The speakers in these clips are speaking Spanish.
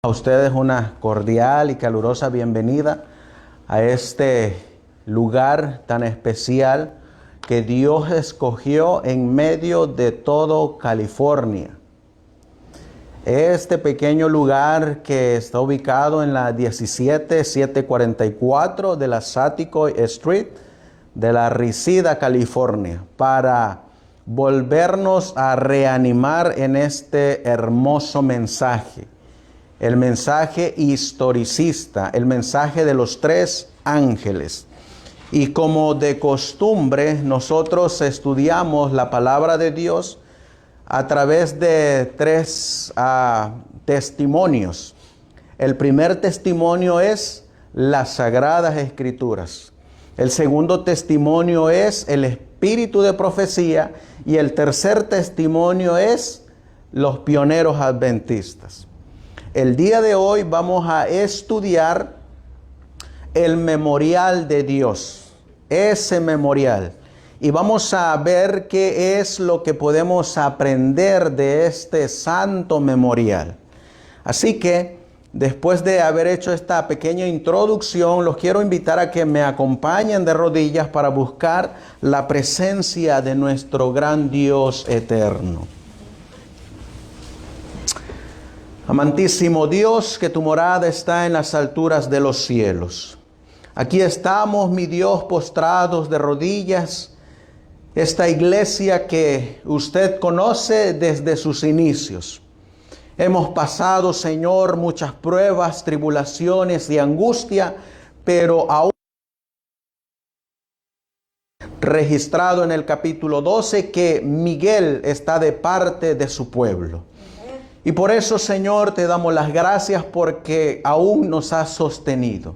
A ustedes una cordial y calurosa bienvenida a este lugar tan especial que Dios escogió en medio de todo California. Este pequeño lugar que está ubicado en la 17744 de la Satico Street de la Reseda, California, para volvernos a reanimar en este hermoso mensaje. El mensaje historicista, el mensaje de los tres ángeles. Y como de costumbre, nosotros estudiamos la palabra de Dios a través de tres testimonios. El primer testimonio es las Sagradas Escrituras. El segundo testimonio es el espíritu de profecía. Y el tercer testimonio es los pioneros adventistas. El día de hoy vamos a estudiar el memorial de Dios, ese memorial. Y vamos a ver qué es lo que podemos aprender de este santo memorial. Así que, después de haber hecho esta pequeña introducción, los quiero invitar a que me acompañen de rodillas para buscar la presencia de nuestro gran Dios eterno. Amantísimo Dios, que tu morada está en las alturas de los cielos. Aquí estamos, mi Dios, postrados de rodillas. Esta iglesia que usted conoce desde sus inicios. Hemos pasado, Señor, muchas pruebas, tribulaciones y angustia, pero aún registrado en el capítulo 12 que Miguel está de parte de su pueblo. Y por eso, Señor, te damos las gracias porque aún nos has sostenido.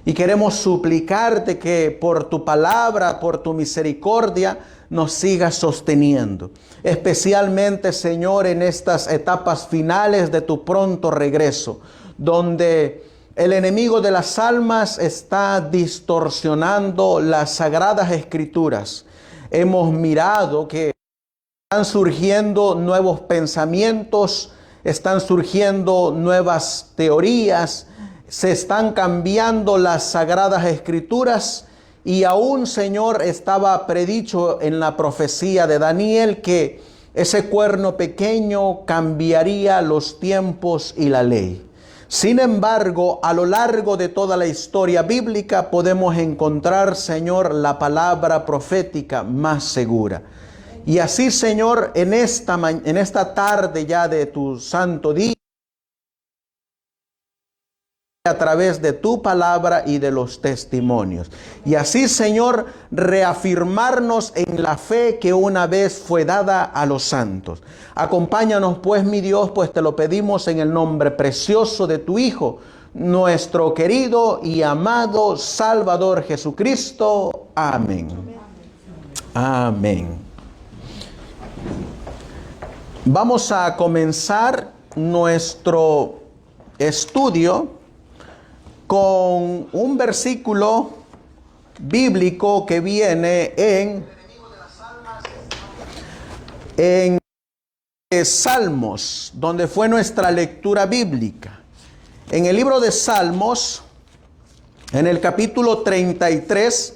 Y queremos suplicarte que por tu palabra, por tu misericordia, nos sigas sosteniendo. Especialmente, Señor, en estas etapas finales de tu pronto regreso, donde el enemigo de las almas está distorsionando las Sagradas Escrituras. Hemos mirado que están surgiendo nuevos pensamientos, están surgiendo nuevas teorías, se están cambiando las Sagradas Escrituras y aún, Señor, estaba predicho en la profecía de Daniel que ese cuerno pequeño cambiaría los tiempos y la ley. Sin embargo, a lo largo de toda la historia bíblica podemos encontrar, Señor, la palabra profética más segura. Y así, Señor, en esta tarde ya de tu santo día, a través de tu palabra y de los testimonios. Y así, Señor, reafirmarnos en la fe que una vez fue dada a los santos. Acompáñanos, pues, mi Dios, pues te lo pedimos en el nombre precioso de tu Hijo, nuestro querido y amado Salvador Jesucristo. Amén. Amén. Vamos a comenzar nuestro estudio con un versículo bíblico que viene en Salmos, donde fue nuestra lectura bíblica. En el libro de Salmos, en el capítulo 33,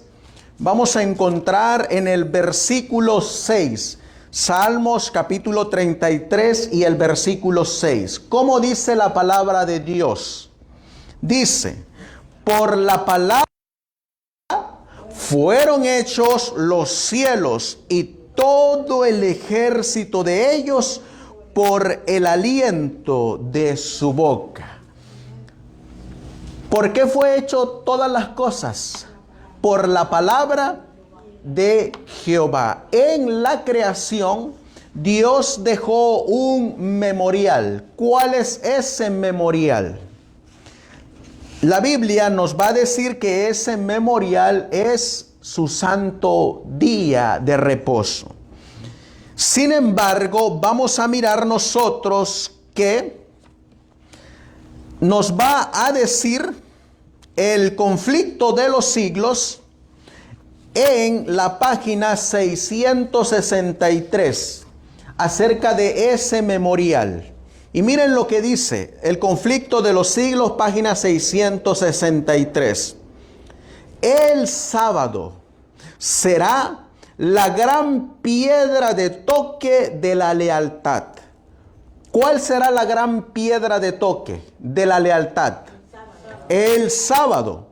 vamos a encontrar en el versículo 6. Salmos capítulo 33 y el versículo 6. ¿Cómo dice la palabra de Dios? Dice, por la palabra fueron hechos los cielos y todo el ejército de ellos por el aliento de su boca. ¿Por qué fue hecho todas las cosas? Por la palabra de Jehová. En la creación, Dios dejó un memorial. ¿Cuál es ese memorial? La Biblia nos va a decir que ese memorial es su santo día de reposo. Sin embargo, vamos a mirar nosotros que nos va a decir el conflicto de los siglos en la página 663 acerca de ese memorial. Y miren lo que dice el conflicto de los siglos, página 663. El sábado será la gran piedra de toque de la lealtad. ¿Cuál será la gran piedra de toque de la lealtad? El sábado.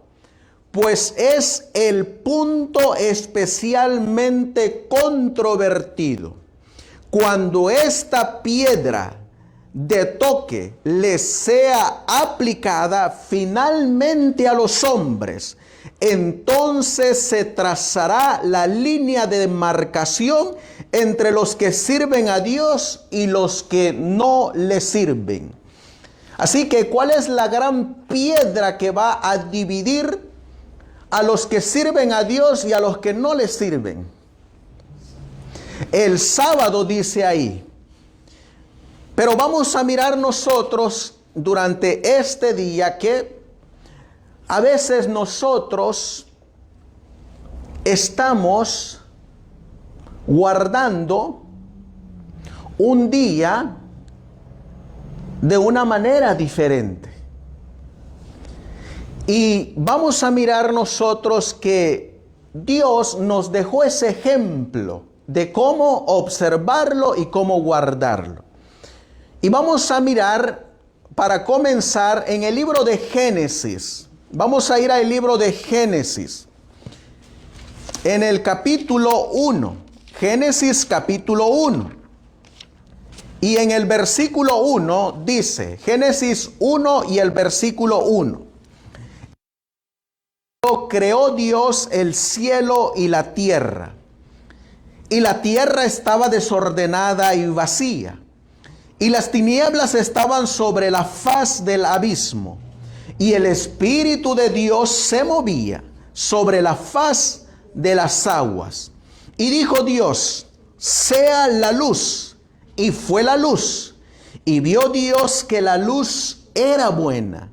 Pues es el punto especialmente controvertido. Cuando esta piedra de toque les sea aplicada finalmente a los hombres, entonces se trazará la línea de demarcación entre los que sirven a Dios y los que no le sirven. Así que, ¿cuál es la gran piedra que va a dividir a los que sirven a Dios y a los que no le sirven? El sábado, dice ahí. Pero vamos a mirar nosotros durante este día que a veces nosotros estamos guardando un día de una manera diferente. Y vamos a mirar nosotros que Dios nos dejó ese ejemplo de cómo observarlo y cómo guardarlo. Y vamos a mirar, para comenzar, en el libro de Génesis. Vamos a ir al libro de Génesis. En el capítulo 1. Génesis capítulo 1. Y en el versículo 1 dice, Génesis 1 y el versículo 1. Creó Dios el cielo y la tierra. Y la tierra estaba desordenada y vacía. Y las tinieblas estaban sobre la faz del abismo. Y el Espíritu de Dios se movía sobre la faz de las aguas. Y dijo Dios, sea la luz. Y fue la luz. Y vio Dios que la luz era buena.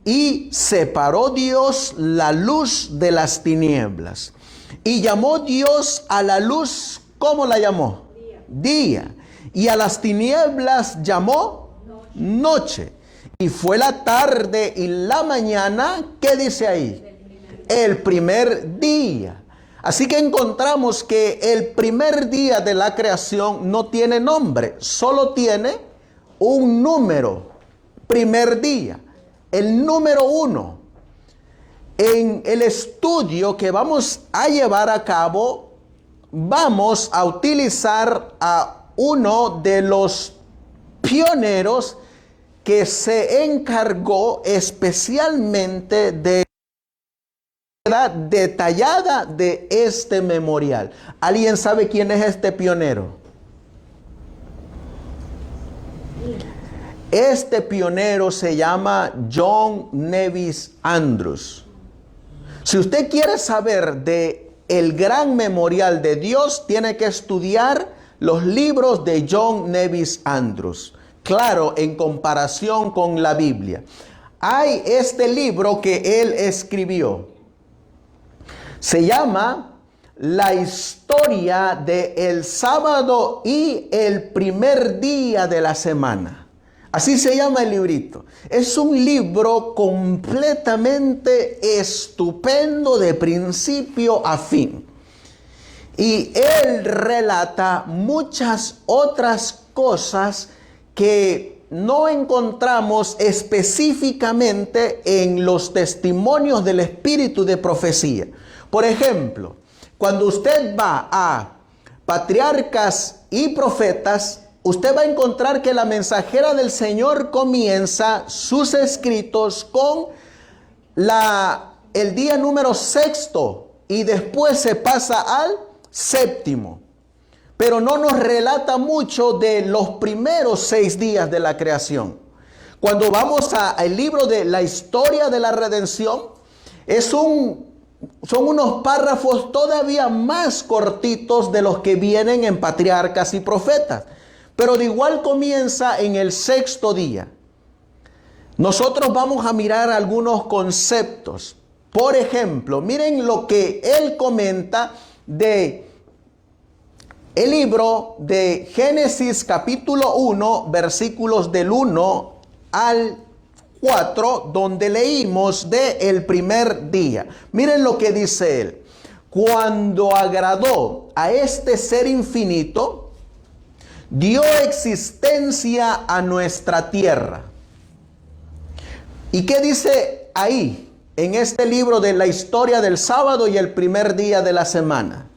Y separó Dios la luz de las tinieblas. Y llamó Dios a la luz, ¿cómo la llamó? Día. Y a las tinieblas llamó noche. Y fue la tarde y la mañana, ¿qué dice ahí? El primer día. Así que encontramos que el primer día de la creación no tiene nombre, solo tiene un número. Primer día, el número 1. En el estudio que vamos a llevar a cabo, vamos a utilizar a uno de los pioneros que se encargó especialmente de la detallada de este memorial. ¿Alguien sabe quién es este pionero? Este pionero se llama John Nevis Andrews. Si usted quiere saber de el gran memorial de Dios, tiene que estudiar los libros de John Nevis Andrews. Claro, en comparación con la Biblia. Hay este libro que él escribió. Se llama La historia del sábado y el primer día de la semana. Así se llama el librito. Es un libro completamente estupendo de principio a fin. Y él relata muchas otras cosas que no encontramos específicamente en los testimonios del espíritu de profecía. Por ejemplo, cuando usted va a Patriarcas y Profetas, usted va a encontrar que la mensajera del Señor comienza sus escritos con el día número 6 y después se pasa al 7. Pero no nos relata mucho de los primeros 6 días de la creación. Cuando vamos al libro de la historia de la redención, son unos párrafos todavía más cortitos de los que vienen en Patriarcas y Profetas. Pero de igual comienza en el 6º día. Nosotros vamos a mirar algunos conceptos. Por ejemplo, miren lo que él comenta de el libro de Génesis capítulo 1, versículos del 1 al 4, donde leímos de el primer día. Miren lo que dice él. Cuando agradó a este ser infinito, dio existencia a nuestra tierra. ¿Y qué dice ahí, en este libro de la historia del sábado y el primer día de la semana?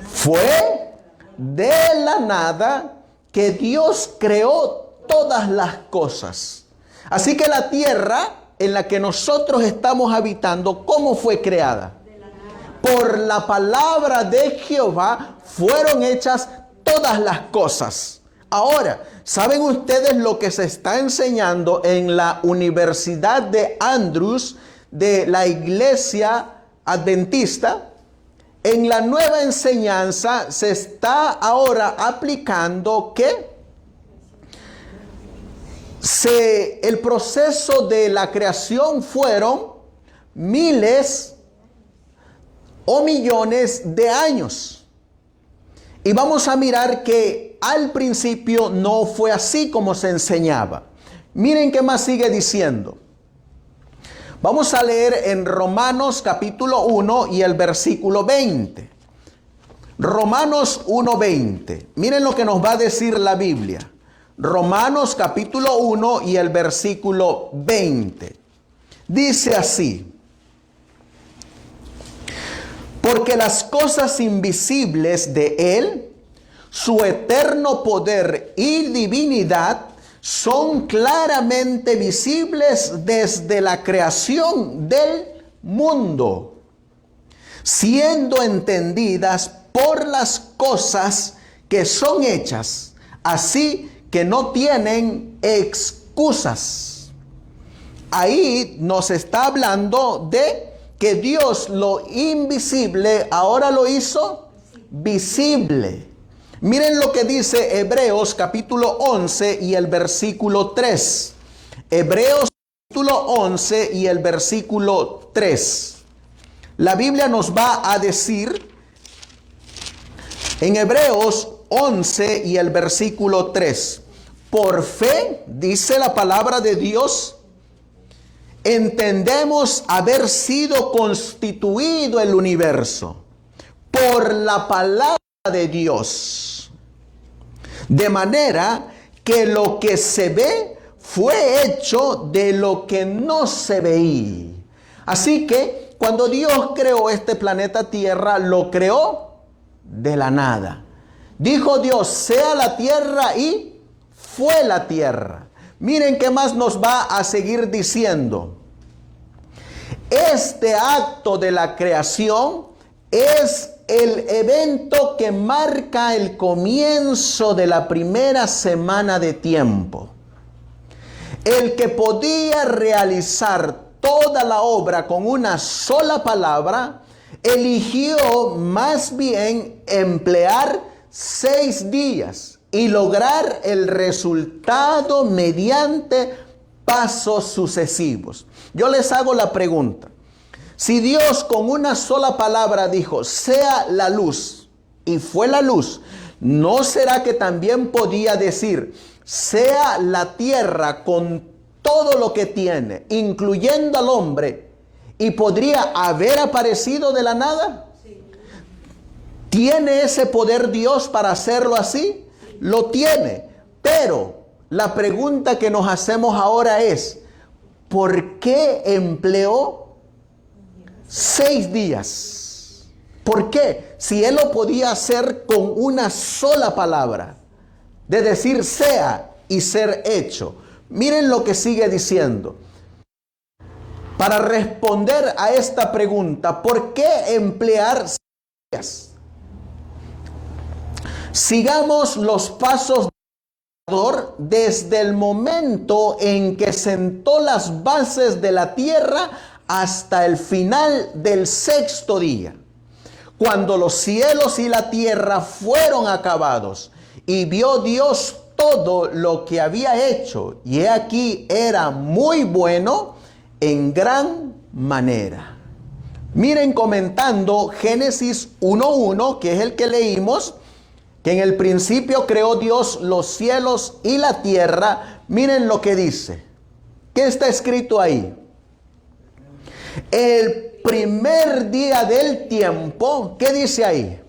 Fue de la nada que Dios creó todas las cosas. Así que la tierra en la que nosotros estamos habitando, ¿cómo fue creada? Por la palabra de Jehová fueron hechas todas las cosas. Ahora, ¿saben ustedes lo que se está enseñando en la Universidad de Andrews de la Iglesia Adventista? En la nueva enseñanza se está ahora aplicando que el proceso de la creación fueron miles o millones de años. Y vamos a mirar que al principio no fue así como se enseñaba. Miren qué más sigue diciendo. Vamos a leer en Romanos capítulo 1 y el versículo 20. Romanos 1:20. Miren lo que nos va a decir la Biblia. Romanos capítulo 1 y el versículo 20. Dice así: porque las cosas invisibles de Él, su eterno poder y divinidad, son claramente visibles desde la creación del mundo, siendo entendidas por las cosas que son hechas, así que no tienen excusas. Ahí nos está hablando de que Dios lo invisible ahora lo hizo visible. Miren lo que dice Hebreos capítulo 11 y el versículo 3. Hebreos capítulo 11 y el versículo 3. La Biblia nos va a decir en Hebreos 11 y el versículo 3. Por fe, dice la palabra de Dios, entendemos haber sido constituido el universo por la palabra de Dios, de manera que lo que se ve fue hecho de lo que no se veía. Así que cuando Dios creó este planeta Tierra, lo creó de la nada. Dijo Dios, sea la tierra, y fue la tierra. Miren qué más nos va a seguir diciendo. Este acto de la creación es el evento que marca el comienzo de la primera semana de tiempo. El que podía realizar toda la obra con una sola palabra, eligió más bien emplear 6 días y lograr el resultado mediante pasos sucesivos. Yo les hago la pregunta. Si Dios con una sola palabra dijo, sea la luz, y fue la luz, ¿no será que también podía decir, sea la tierra con todo lo que tiene, incluyendo al hombre, y podría haber aparecido de la nada? Sí. ¿Tiene ese poder Dios para hacerlo así? Sí. Lo tiene, pero la pregunta que nos hacemos ahora es, ¿por qué empleó 6 días? ¿Por qué? Si Él lo podía hacer con una sola palabra, de decir sea y ser hecho. Miren lo que sigue diciendo. Para responder a esta pregunta, ¿por qué emplear 6 días? Sigamos los pasos del Creador desde el momento en que sentó las bases de la tierra hasta el final del 6º día, cuando los cielos y la tierra fueron acabados, y vio Dios todo lo que había hecho, y he aquí era muy bueno en gran manera. Miren, comentando Génesis 1:1, que es el que leímos, que en el principio creó Dios los cielos y la tierra. Miren lo que dice. ¿Qué está escrito ahí? El primer día del tiempo, ¿qué dice ahí?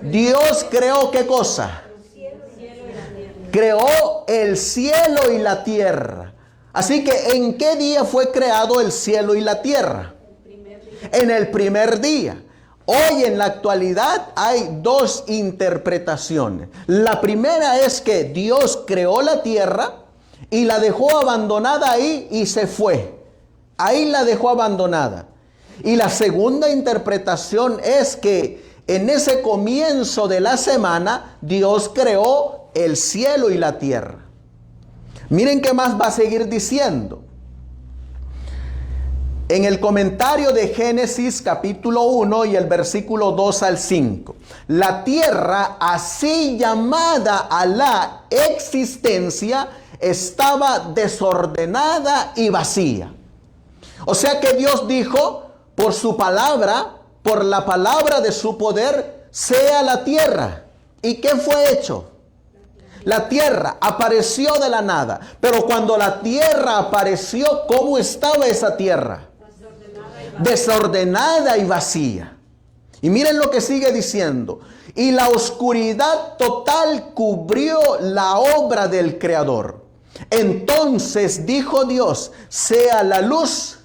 Dios creó ¿qué cosa? Creó el cielo y la tierra. Así que, ¿en qué día fue creado el cielo y la tierra? En el primer día. Hoy en la actualidad hay dos interpretaciones. La primera es que Dios creó la tierra y la dejó abandonada ahí y se fue. Ahí la dejó abandonada. Y la segunda interpretación es que en ese comienzo de la semana Dios creó el cielo y la tierra. Miren qué más va a seguir diciendo. En el comentario de Génesis capítulo 1 y el versículo 2 al 5. La tierra, así llamada a la existencia, estaba desordenada y vacía. O sea que Dios dijo, por su palabra, por la palabra de su poder, sea la tierra. ¿Y qué fue hecho? La tierra apareció de la nada. Pero cuando la tierra apareció, ¿cómo estaba esa tierra? Desordenada y vacía. Y miren lo que sigue diciendo. Y la oscuridad total cubrió la obra del Creador. Entonces dijo Dios, sea la luz,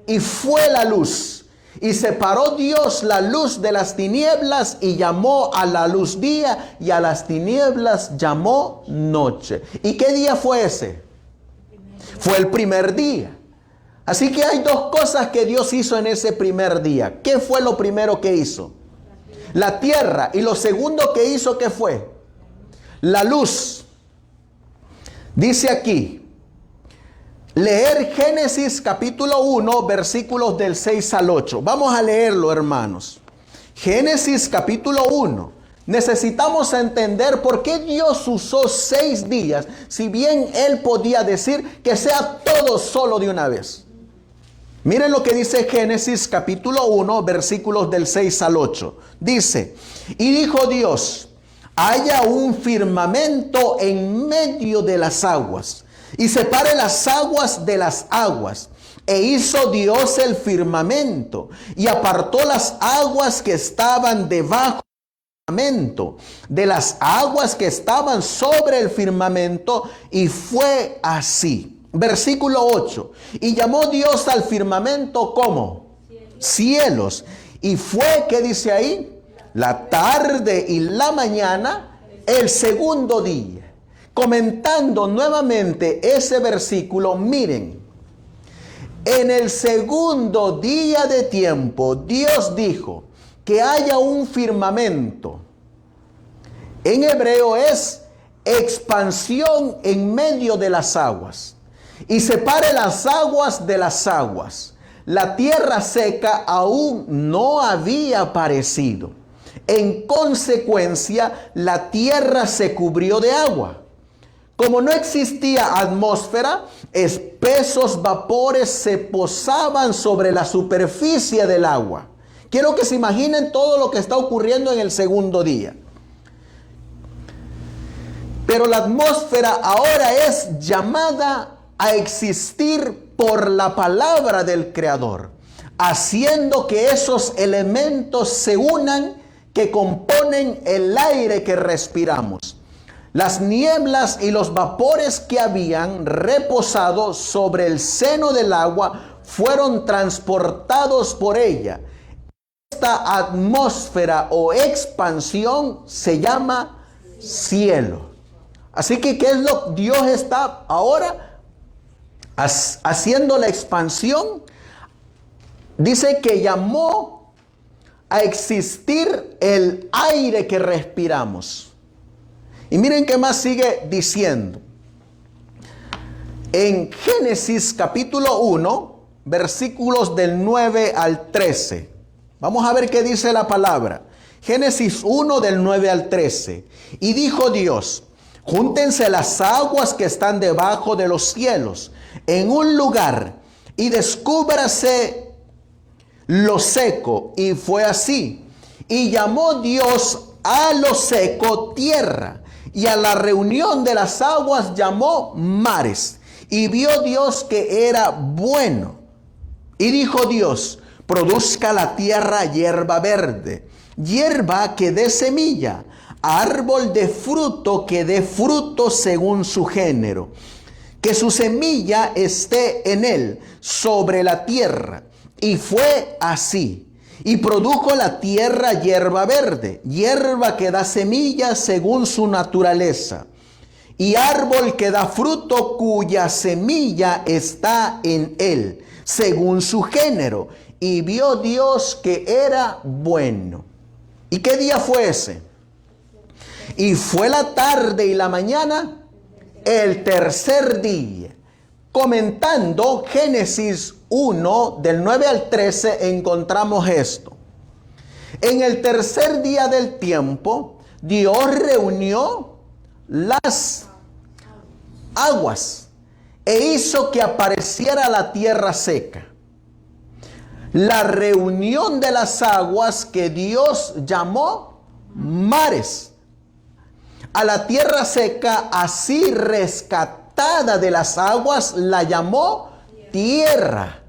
y fue la luz. Y separó Dios la luz de las tinieblas y llamó a la luz día y a las tinieblas llamó noche. ¿Y qué día fue ese? Fue el primer día. Así que hay dos cosas que Dios hizo en ese primer día. ¿Qué fue lo primero que hizo? La tierra. Y lo segundo que hizo, ¿qué fue? La luz. Dice aquí, leer Génesis capítulo 1, versículos del 6 al 8. Vamos a leerlo, hermanos. Génesis capítulo 1. Necesitamos entender por qué Dios usó 6 días, si bien Él podía decir que sea todo solo de una vez. Miren lo que dice Génesis capítulo 1, versículos del 6 al 8. Dice, y dijo Dios, haya un firmamento en medio de las aguas, y separe las aguas de las aguas. E hizo Dios el firmamento, y apartó las aguas que estaban debajo del firmamento de las aguas que estaban sobre el firmamento, y fue así. Versículo 8. Y llamó Dios al firmamento, ¿cómo? Cielos. Y fue, ¿qué dice ahí? La tarde y la mañana, el segundo día. Comentando nuevamente ese versículo, miren. En el segundo día de tiempo, Dios dijo que haya un firmamento. En hebreo es expansión en medio de las aguas. Y separe las aguas de las aguas. La tierra seca aún no había aparecido. En consecuencia, la tierra se cubrió de agua. Como no existía atmósfera, espesos vapores se posaban sobre la superficie del agua. Quiero que se imaginen todo lo que está ocurriendo en el segundo día. Pero la atmósfera ahora es llamada a existir por la palabra del Creador, haciendo que esos elementos se unan que componen el aire que respiramos. Las nieblas y los vapores que habían reposado sobre el seno del agua fueron transportados por ella. Esta atmósfera o expansión se llama cielo. Así que, ¿qué es lo que Dios está ahora haciendo la expansión? Dice que llamó a existir el aire que respiramos. Y miren qué más sigue diciendo. En Génesis capítulo 1, versículos del 9 al 13. Vamos a ver qué dice la palabra. Génesis 1 del 9 al 13. Y dijo Dios, júntense las aguas que están debajo de los cielos en un lugar, y descúbrase lo seco, y fue así. Y llamó Dios a lo seco tierra, y a la reunión de las aguas llamó mares. Y vio Dios que era bueno. Y dijo Dios: produzca la tierra hierba verde, hierba que dé semilla, árbol de fruto que dé fruto según su género, que su semilla esté en él sobre la tierra. Y fue así. Y produjo la tierra hierba verde, hierba que da semilla según su naturaleza, y árbol que da fruto cuya semilla está en él, según su género. Y vio Dios que era bueno. ¿Y qué día fue ese? Y fue la tarde y la mañana, el tercer día. Comentando Génesis 1, del 9 al 13, encontramos esto. En el tercer día del tiempo, Dios reunió las aguas e hizo que apareciera la tierra seca. La reunión de las aguas que Dios llamó mares. A la tierra seca, así rescatada de las aguas, la llamó tierra.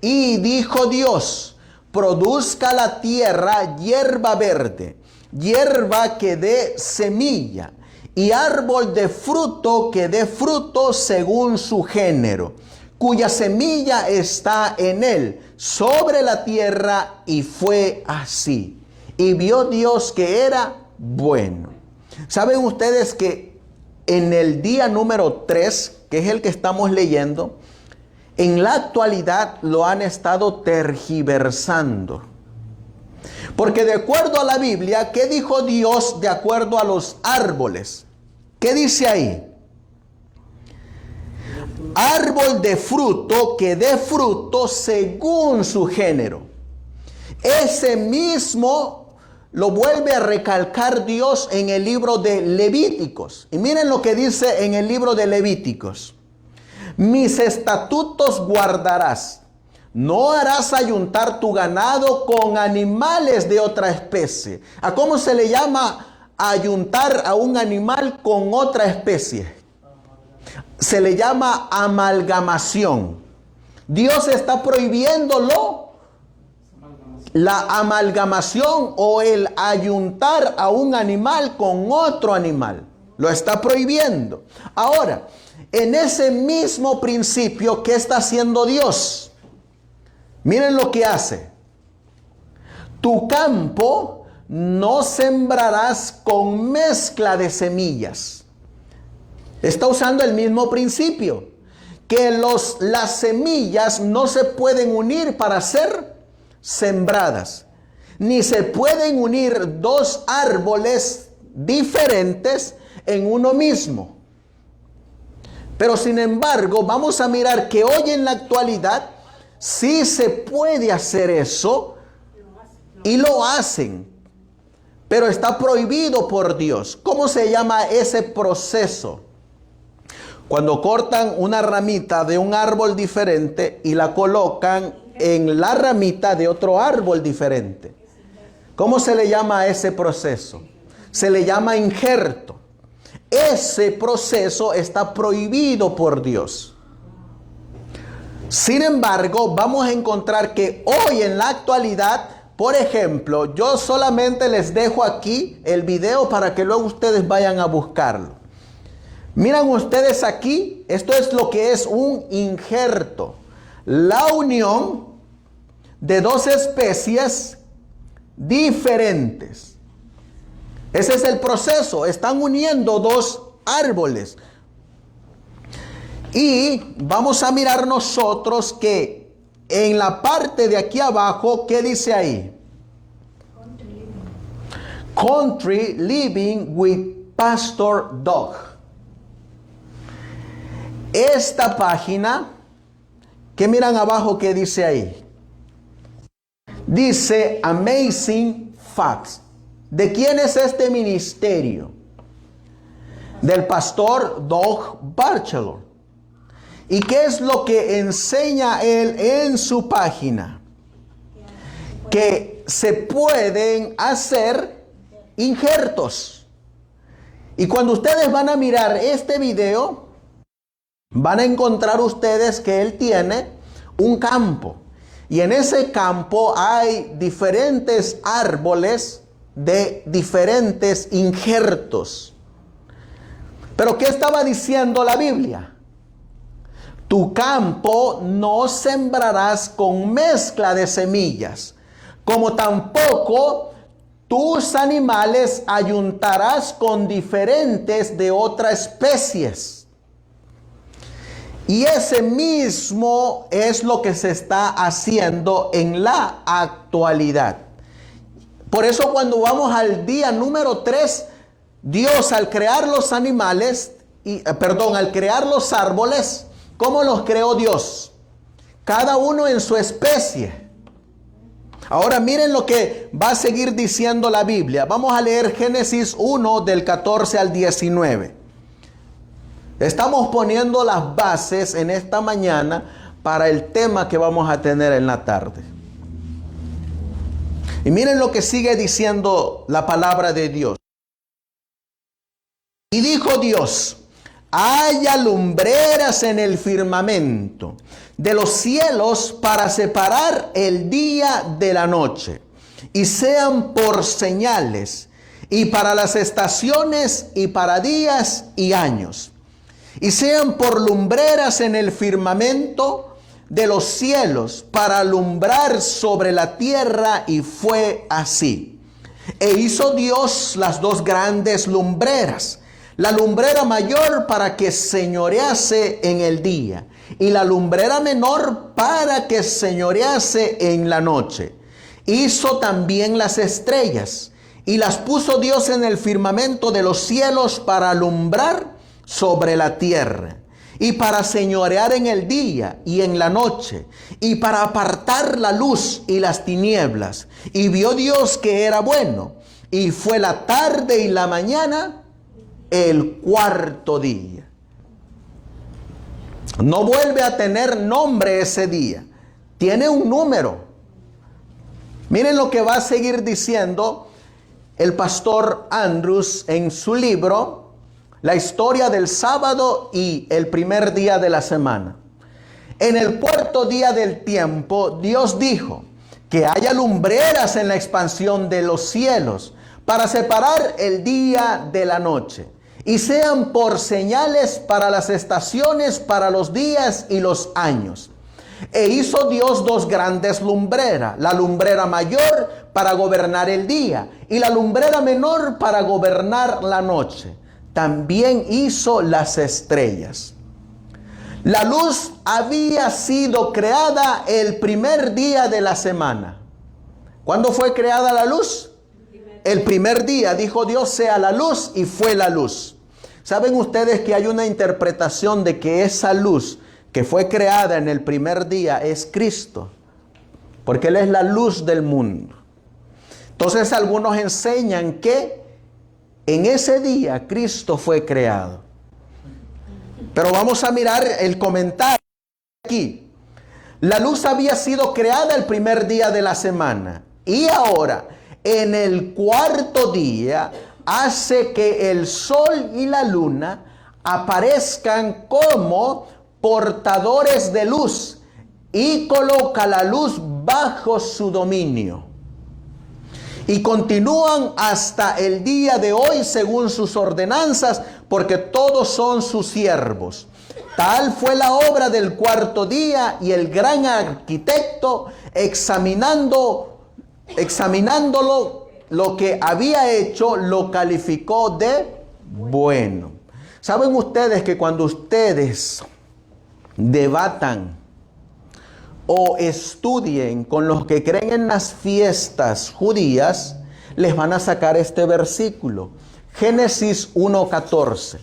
Y dijo Dios: produzca la tierra hierba verde, hierba que dé semilla, y árbol de fruto que dé fruto según su género, cuya semilla está en él, sobre la tierra. Y fue así. Y vio Dios que era bueno. ¿Saben ustedes que en el día número 3, que es el que estamos leyendo, en la actualidad lo han estado tergiversando? Porque de acuerdo a la Biblia, ¿qué dijo Dios de acuerdo a los árboles? ¿Qué dice ahí? Árbol de fruto que dé fruto según su género. Ese mismo lo vuelve a recalcar Dios en el libro de Levíticos. Y miren lo que dice en el libro de Levíticos: mis estatutos guardarás. No harás ayuntar tu ganado con animales de otra especie. ¿A cómo se le llama ayuntar a un animal con otra especie? Se le llama amalgamación. Dios está prohibiéndolo, la amalgamación o el ayuntar a un animal con otro animal. Lo está prohibiendo. Ahora, en ese mismo principio, ¿qué está haciendo Dios? Miren lo que hace. Tu campo no sembrarás con mezcla de semillas. Está usando el mismo principio. Que las semillas no se pueden unir para ser sembradas. Ni se pueden unir dos árboles diferentes en uno mismo. Pero sin embargo, vamos a mirar que hoy en la actualidad sí se puede hacer eso y lo hacen, pero está prohibido por Dios. ¿Cómo se llama ese proceso? Cuando cortan una ramita de un árbol diferente y la colocan en la ramita de otro árbol diferente. ¿Cómo se le llama a ese proceso? Se le llama injerto. Ese proceso está prohibido por Dios. Sin embargo, vamos a encontrar que hoy en la actualidad, por ejemplo, yo solamente les dejo aquí el video para que luego ustedes vayan a buscarlo. Miran ustedes aquí, esto es lo que es un injerto. La unión de dos especies diferentes. Ese es el proceso. Están uniendo dos árboles. Y vamos a mirar nosotros que en la parte de aquí abajo, ¿qué dice ahí? Country Living with Pastor Doug. Esta página, ¿qué miran abajo? ¿Qué dice ahí? Dice Amazing Facts. ¿De quién es este ministerio? Del pastor Doug Batchelor. ¿Y qué es lo que enseña él en su página? que se pueden hacer injertos. Y cuando ustedes van a mirar este video, van a encontrar ustedes que él tiene un campo. Y en ese campo hay diferentes árboles de diferentes injertos. Pero ¿qué estaba diciendo la Biblia? Tu campo no sembrarás con mezcla de semillas, como tampoco tus animales ayuntarás con diferentes de otras especies. Y ese mismo es lo que se está haciendo en la actualidad. Por eso cuando vamos al día número 3, Dios al crear los animales, al crear los árboles, ¿cómo los creó Dios? Cada uno en su especie. Ahora miren lo que va a seguir diciendo la Biblia. Vamos a leer Génesis 1 del 14 al 19. Estamos poniendo las bases en esta mañana para el tema que vamos a tener en la tarde. Y miren lo que sigue diciendo la palabra de Dios. Y dijo Dios: haya lumbreras en el firmamento de los cielos para separar el día de la noche, y sean por señales, y para las estaciones, y para días y años. Y sean por lumbreras en el firmamento de los cielos para alumbrar sobre la tierra. Y fue así. E hizo Dios las dos grandes lumbreras, la lumbrera mayor para que señorease en el día, y la lumbrera menor para que señorease en la noche. Hizo también las estrellas, y las puso Dios en el firmamento de los cielos para alumbrar sobre la tierra, y para señorear en el día y en la noche, y para apartar la luz y las tinieblas. Y vio Dios que era bueno, y fue la tarde y la mañana el cuarto día. No vuelve a tener nombre ese día, tiene un número. Miren lo que va a seguir diciendo el pastor Andrews en su libro La historia del sábado y el primer día de la semana. En el cuarto día del tiempo, Dios dijo que haya lumbreras en la expansión de los cielos para separar el día de la noche, y sean por señales para las estaciones, para los días y los años. E hizo Dios dos grandes lumbreras, la lumbrera mayor para gobernar el día, y la lumbrera menor para gobernar la noche. También hizo las estrellas. La luz había sido creada el primer día de la semana. ¿Cuándo fue creada la luz? El primer día. Dijo Dios: sea la luz, y fue la luz. ¿Saben ustedes que hay una interpretación de que esa luz que fue creada en el primer día es Cristo? Porque Él es la luz del mundo. Entonces algunos enseñan que en ese día Cristo fue creado. Pero vamos a mirar el comentario aquí. La luz había sido creada el primer día de la semana, y ahora en el cuarto día hace que el sol y la luna aparezcan como portadores de luz, y coloca la luz bajo su dominio. Y continúan hasta el día de hoy según sus ordenanzas, porque todos son sus siervos. Tal fue la obra del cuarto día, y el gran arquitecto, examinándolo, lo que había hecho, lo calificó de bueno. ¿Saben ustedes que cuando ustedes debatan o estudien con los que creen en las fiestas judías, les van a sacar este versículo, Génesis 1:14,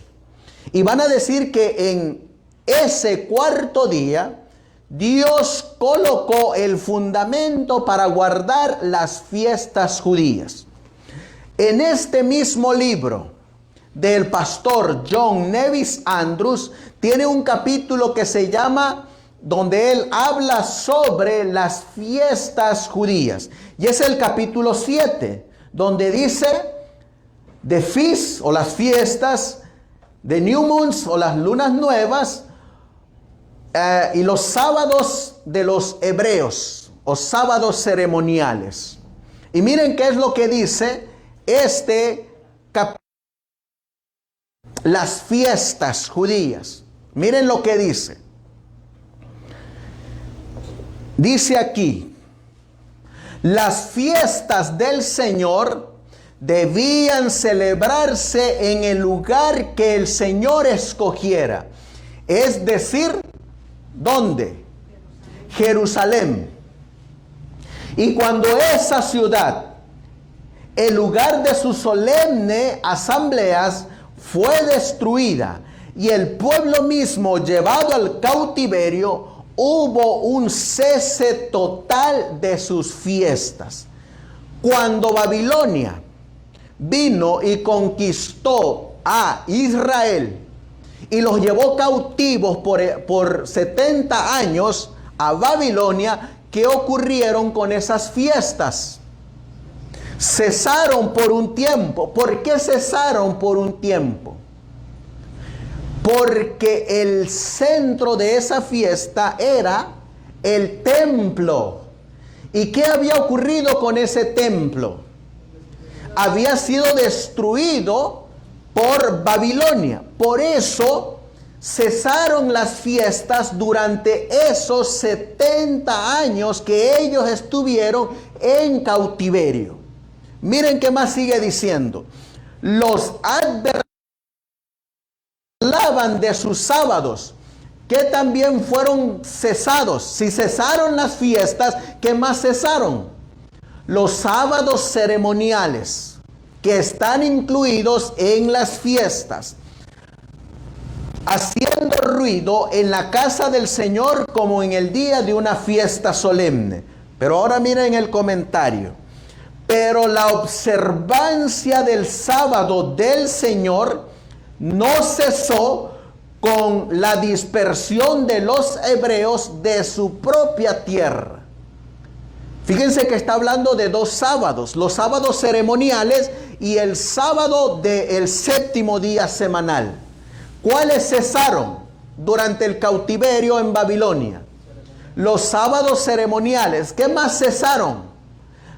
y van a decir que en ese cuarto día Dios colocó el fundamento para guardar las fiestas judías. En este mismo libro del pastor John Nevis Andrews tiene un capítulo que se llama donde él habla sobre las fiestas judías. Y es el capítulo 7, donde dice de feast o las fiestas, de new moons o las lunas nuevas, y los sábados de los hebreos o sábados ceremoniales. Y miren qué es lo que dice este capítulo. Las fiestas judías. Miren lo que dice. Dice aquí: las fiestas del Señor debían celebrarse en el lugar que el Señor escogiera. Es decir, ¿dónde? Jerusalén. Y cuando esa ciudad, el lugar de sus solemnes asambleas, fue destruida y el pueblo mismo llevado al cautiverio, hubo un cese total de sus fiestas. Cuando Babilonia vino y conquistó a Israel y los llevó cautivos por 70 años a Babilonia, ¿qué ocurrieron con esas fiestas? Cesaron por un tiempo. ¿Por qué cesaron por un tiempo? Porque el centro de esa fiesta era el templo. ¿Y qué había ocurrido con ese templo? Había sido destruido por Babilonia. Por eso cesaron las fiestas durante esos 70 años que ellos estuvieron en cautiverio. Miren qué más sigue diciendo. Los adversarios hablaban de sus sábados, que también fueron cesados. Si cesaron las fiestas, ¿qué más cesaron? Los sábados ceremoniales, que están incluidos en las fiestas, haciendo ruido en la casa del Señor como en el día de una fiesta solemne. Pero ahora miren el comentario. Pero la observancia del sábado del Señor no cesó con la dispersión de los hebreos de su propia tierra. Fíjense que está hablando de dos sábados, los sábados ceremoniales y el sábado del séptimo día semanal. ¿Cuáles cesaron durante el cautiverio en Babilonia? Los sábados ceremoniales. ¿Qué más cesaron?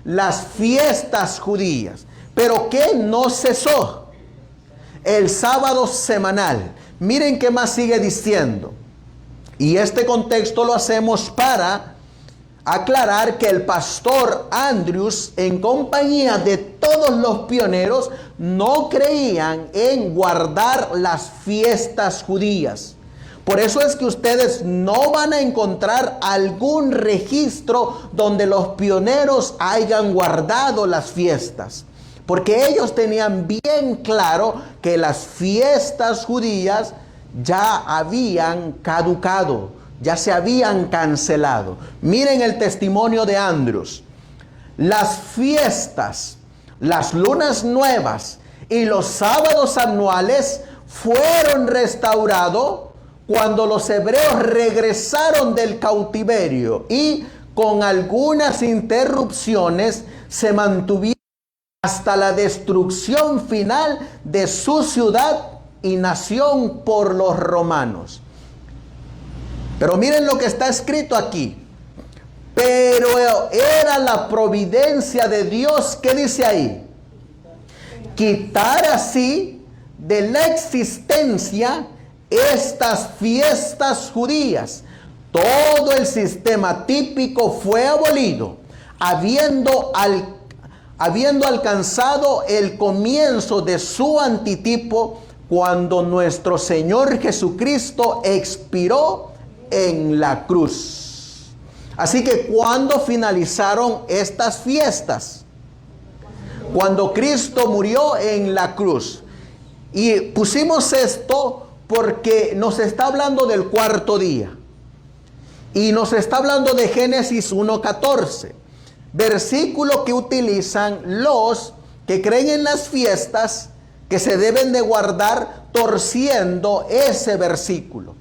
Las fiestas judías. ¿Pero qué no cesó? El sábado semanal. Miren qué más sigue diciendo. Y este contexto lo hacemos para aclarar que el pastor Andrews, en compañía de todos los pioneros, no creían en guardar las fiestas judías. Por eso es que ustedes no van a encontrar algún registro donde los pioneros hayan guardado las fiestas. Porque ellos tenían bien claro que las fiestas judías ya habían caducado, ya se habían cancelado. Miren el testimonio de Andrews. Las fiestas, las lunas nuevas y los sábados anuales fueron restaurados cuando los hebreos regresaron del cautiverio y con algunas interrupciones se mantuvieron hasta la destrucción final de su ciudad y nación por los romanos. Pero miren lo que está escrito aquí. Pero era la providencia de Dios, ¿qué dice ahí? Quitar así de la existencia estas fiestas judías. Todo el sistema típico fue abolido, habiendo alcanzado el comienzo de su antitipo cuando nuestro Señor Jesucristo expiró en la cruz. Así que ¿cuándo finalizaron estas fiestas? Cuando Cristo murió en la cruz. Y pusimos esto porque nos está hablando del cuarto día. Y nos está hablando de Génesis 1:14. Versículo que utilizan los que creen en las fiestas que se deben de guardar torciendo ese versículo.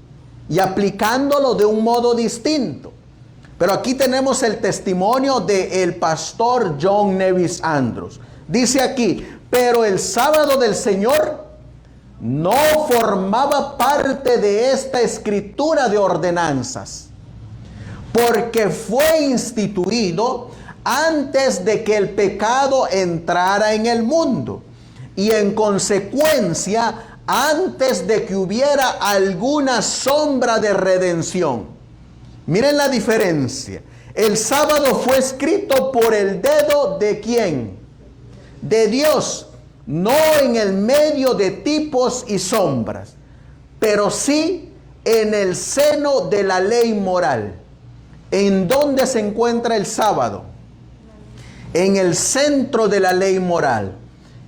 y aplicándolo de un modo distinto. Pero aquí tenemos el testimonio del pastor John Nevis Andrews. Dice aquí, pero el sábado del Señor no formaba parte de esta escritura de ordenanzas, porque fue instituido antes de que el pecado entrara en el mundo y en consecuencia antes de que hubiera alguna sombra de redención. Miren la diferencia. El sábado fue escrito por el dedo ¿de quién? De Dios, no en el medio de tipos y sombras, pero sí en el seno de la ley moral. ¿En dónde se encuentra el sábado? En el centro de la ley moral.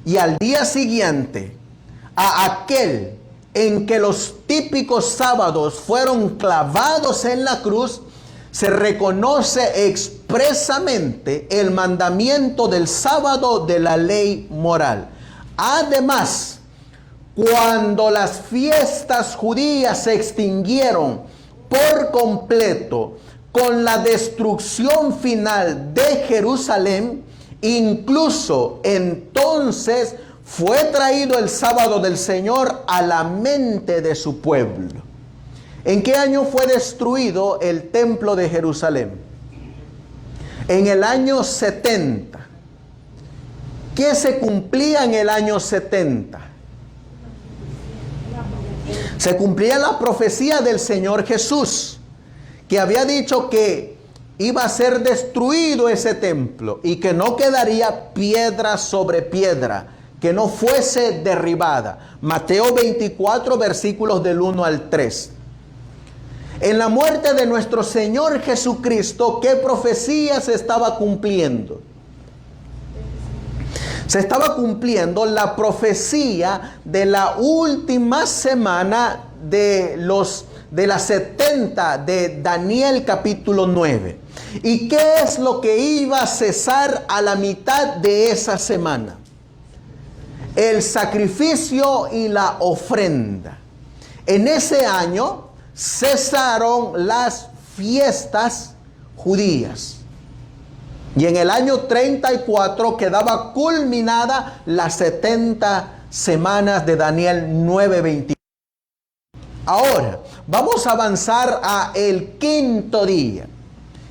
Y al día siguiente, a aquel en que los típicos sábados fueron clavados en la cruz, se reconoce expresamente el mandamiento del sábado de la ley moral. Además, cuando las fiestas judías se extinguieron por completo con la destrucción final de Jerusalén, incluso entonces fue traído el sábado del Señor a la mente de su pueblo. ¿En qué año fue destruido el templo de Jerusalén? En el año 70. ¿Qué se cumplía en el año 70? Se cumplía la profecía del Señor Jesús, que había dicho que iba a ser destruido ese templo y que no quedaría piedra sobre piedra, que no fuese derribada. Mateo 24, versículos del 1 al 3. En la muerte de nuestro Señor Jesucristo, ¿qué profecía se estaba cumpliendo? Se estaba cumpliendo la profecía de la última semana de las 70 de Daniel capítulo 9. ¿Y qué es lo que iba a cesar a la mitad de esa semana? El sacrificio y la ofrenda. En ese año cesaron las fiestas judías. Y en el año 34 quedaba culminada las 70 semanas de Daniel 9:21. Ahora, vamos a avanzar a el quinto día.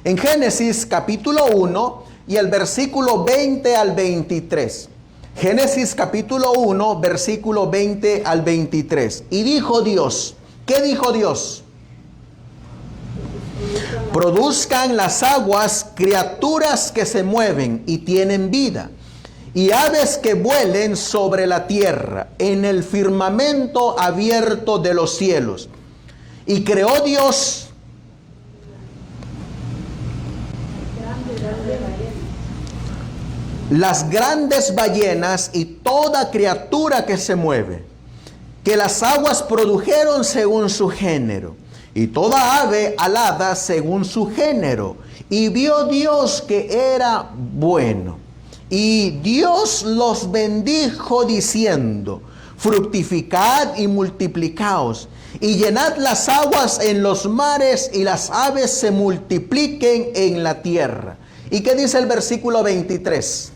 En Génesis capítulo 1 y el versículo 20 al 23. Génesis capítulo 1, versículo 20 al 23. Y dijo Dios, ¿qué dijo Dios? Produzcan las aguas criaturas que se mueven y tienen vida, y aves que vuelen sobre la tierra, en el firmamento abierto de los cielos. Y creó Dios las grandes ballenas y toda criatura que se mueve, que las aguas produjeron según su género, y toda ave alada según su género. Y vio Dios que era bueno. Y Dios los bendijo diciendo, fructificad y multiplicaos, y llenad las aguas en los mares, y las aves se multipliquen en la tierra. ¿Y qué dice el versículo 23?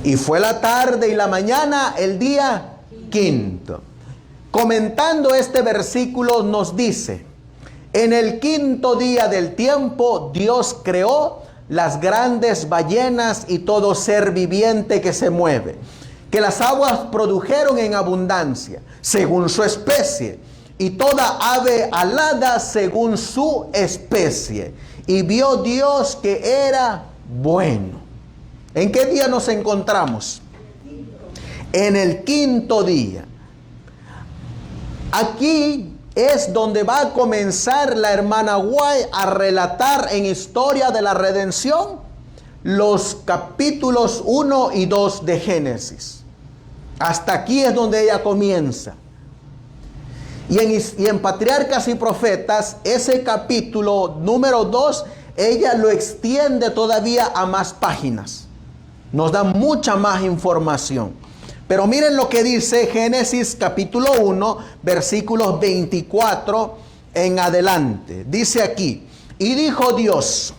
Y fue la tarde y la mañana el día quinto. Comentando este versículo nos dice, en el quinto día del tiempo Dios creó las grandes ballenas y todo ser viviente que se mueve, que las aguas produjeron en abundancia, según su especie, y toda ave alada según su especie. Y vio Dios que era bueno. ¿En qué día nos encontramos? En el quinto día. Aquí es donde va a comenzar la hermana White a relatar en Historia de la Redención los capítulos 1 y 2 de Génesis. Hasta aquí es donde ella comienza. Y en Patriarcas y Profetas, ese capítulo número 2, ella lo extiende todavía a más páginas. Nos da mucha más información. Pero miren lo que dice Génesis capítulo 1, versículos 24 en adelante. Dice aquí, y dijo Dios,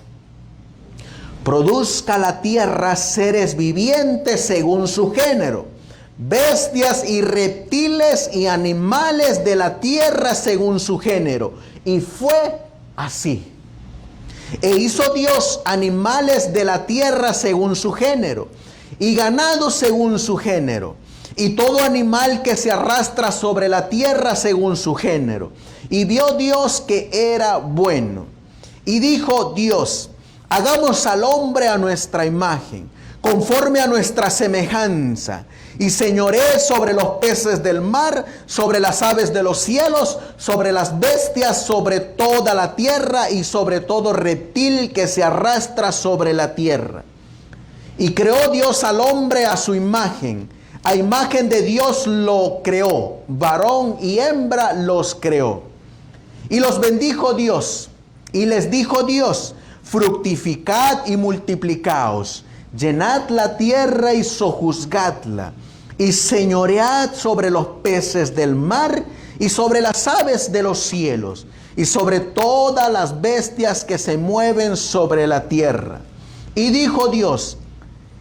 produzca la tierra seres vivientes según su género, bestias y reptiles y animales de la tierra según su género. Y fue así. E hizo Dios animales de la tierra según su género, y ganado según su género, y todo animal que se arrastra sobre la tierra según su género. Y vio Dios que era bueno. Y dijo Dios, hagamos al hombre a nuestra imagen, conforme a nuestra semejanza, y señoree sobre los peces del mar, sobre las aves de los cielos, sobre las bestias, sobre toda la tierra, y sobre todo reptil que se arrastra sobre la tierra. Y creó Dios al hombre a su imagen, a imagen de Dios lo creó, varón y hembra los creó. Y los bendijo Dios, y les dijo Dios, fructificad y multiplicaos, llenad la tierra y sojuzgadla, y señoread sobre los peces del mar, y sobre las aves de los cielos, y sobre todas las bestias que se mueven sobre la tierra. Y dijo Dios,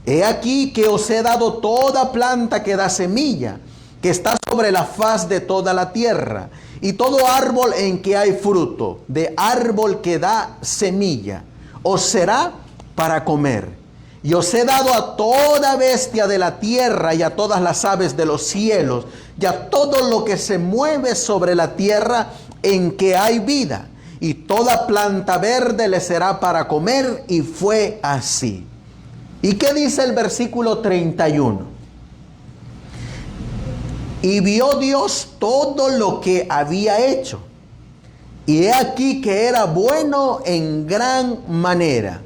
he aquí que os he dado toda planta que da semilla, que está sobre la faz de toda la tierra, y todo árbol en que hay fruto, de árbol que da semilla, os será para comer. Y os he dado a toda bestia de la tierra, y a todas las aves de los cielos, y a todo lo que se mueve sobre la tierra en que hay vida. Y toda planta verde le será para comer, y fue así. ¿Y qué dice el versículo 31? Y vio Dios todo lo que había hecho, y he aquí que era bueno en gran manera.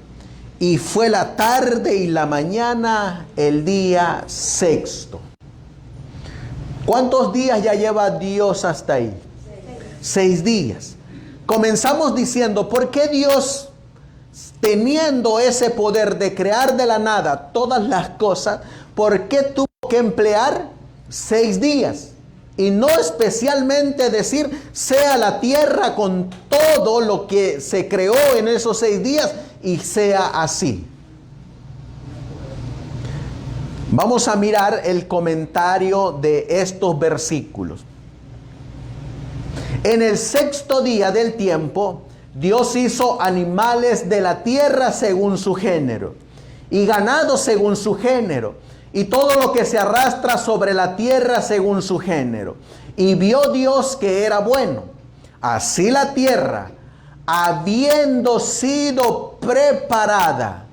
Y fue la tarde y la mañana el día sexto. ¿Cuántos días ya lleva Dios hasta ahí? 6 días. Comenzamos diciendo, ¿por qué Dios, teniendo ese poder de crear de la nada todas las cosas, por qué tuvo que emplear 6 días? Y no especialmente decir, sea la tierra con todo lo que se creó en esos 6 días y sea así. Vamos a mirar el comentario de estos versículos. En el 6º día del tiempo, Dios hizo animales de la tierra según su género, y ganado según su género, y todo lo que se arrastra sobre la tierra según su género. Y vio Dios que era bueno. Así la tierra, habiendo sido preparada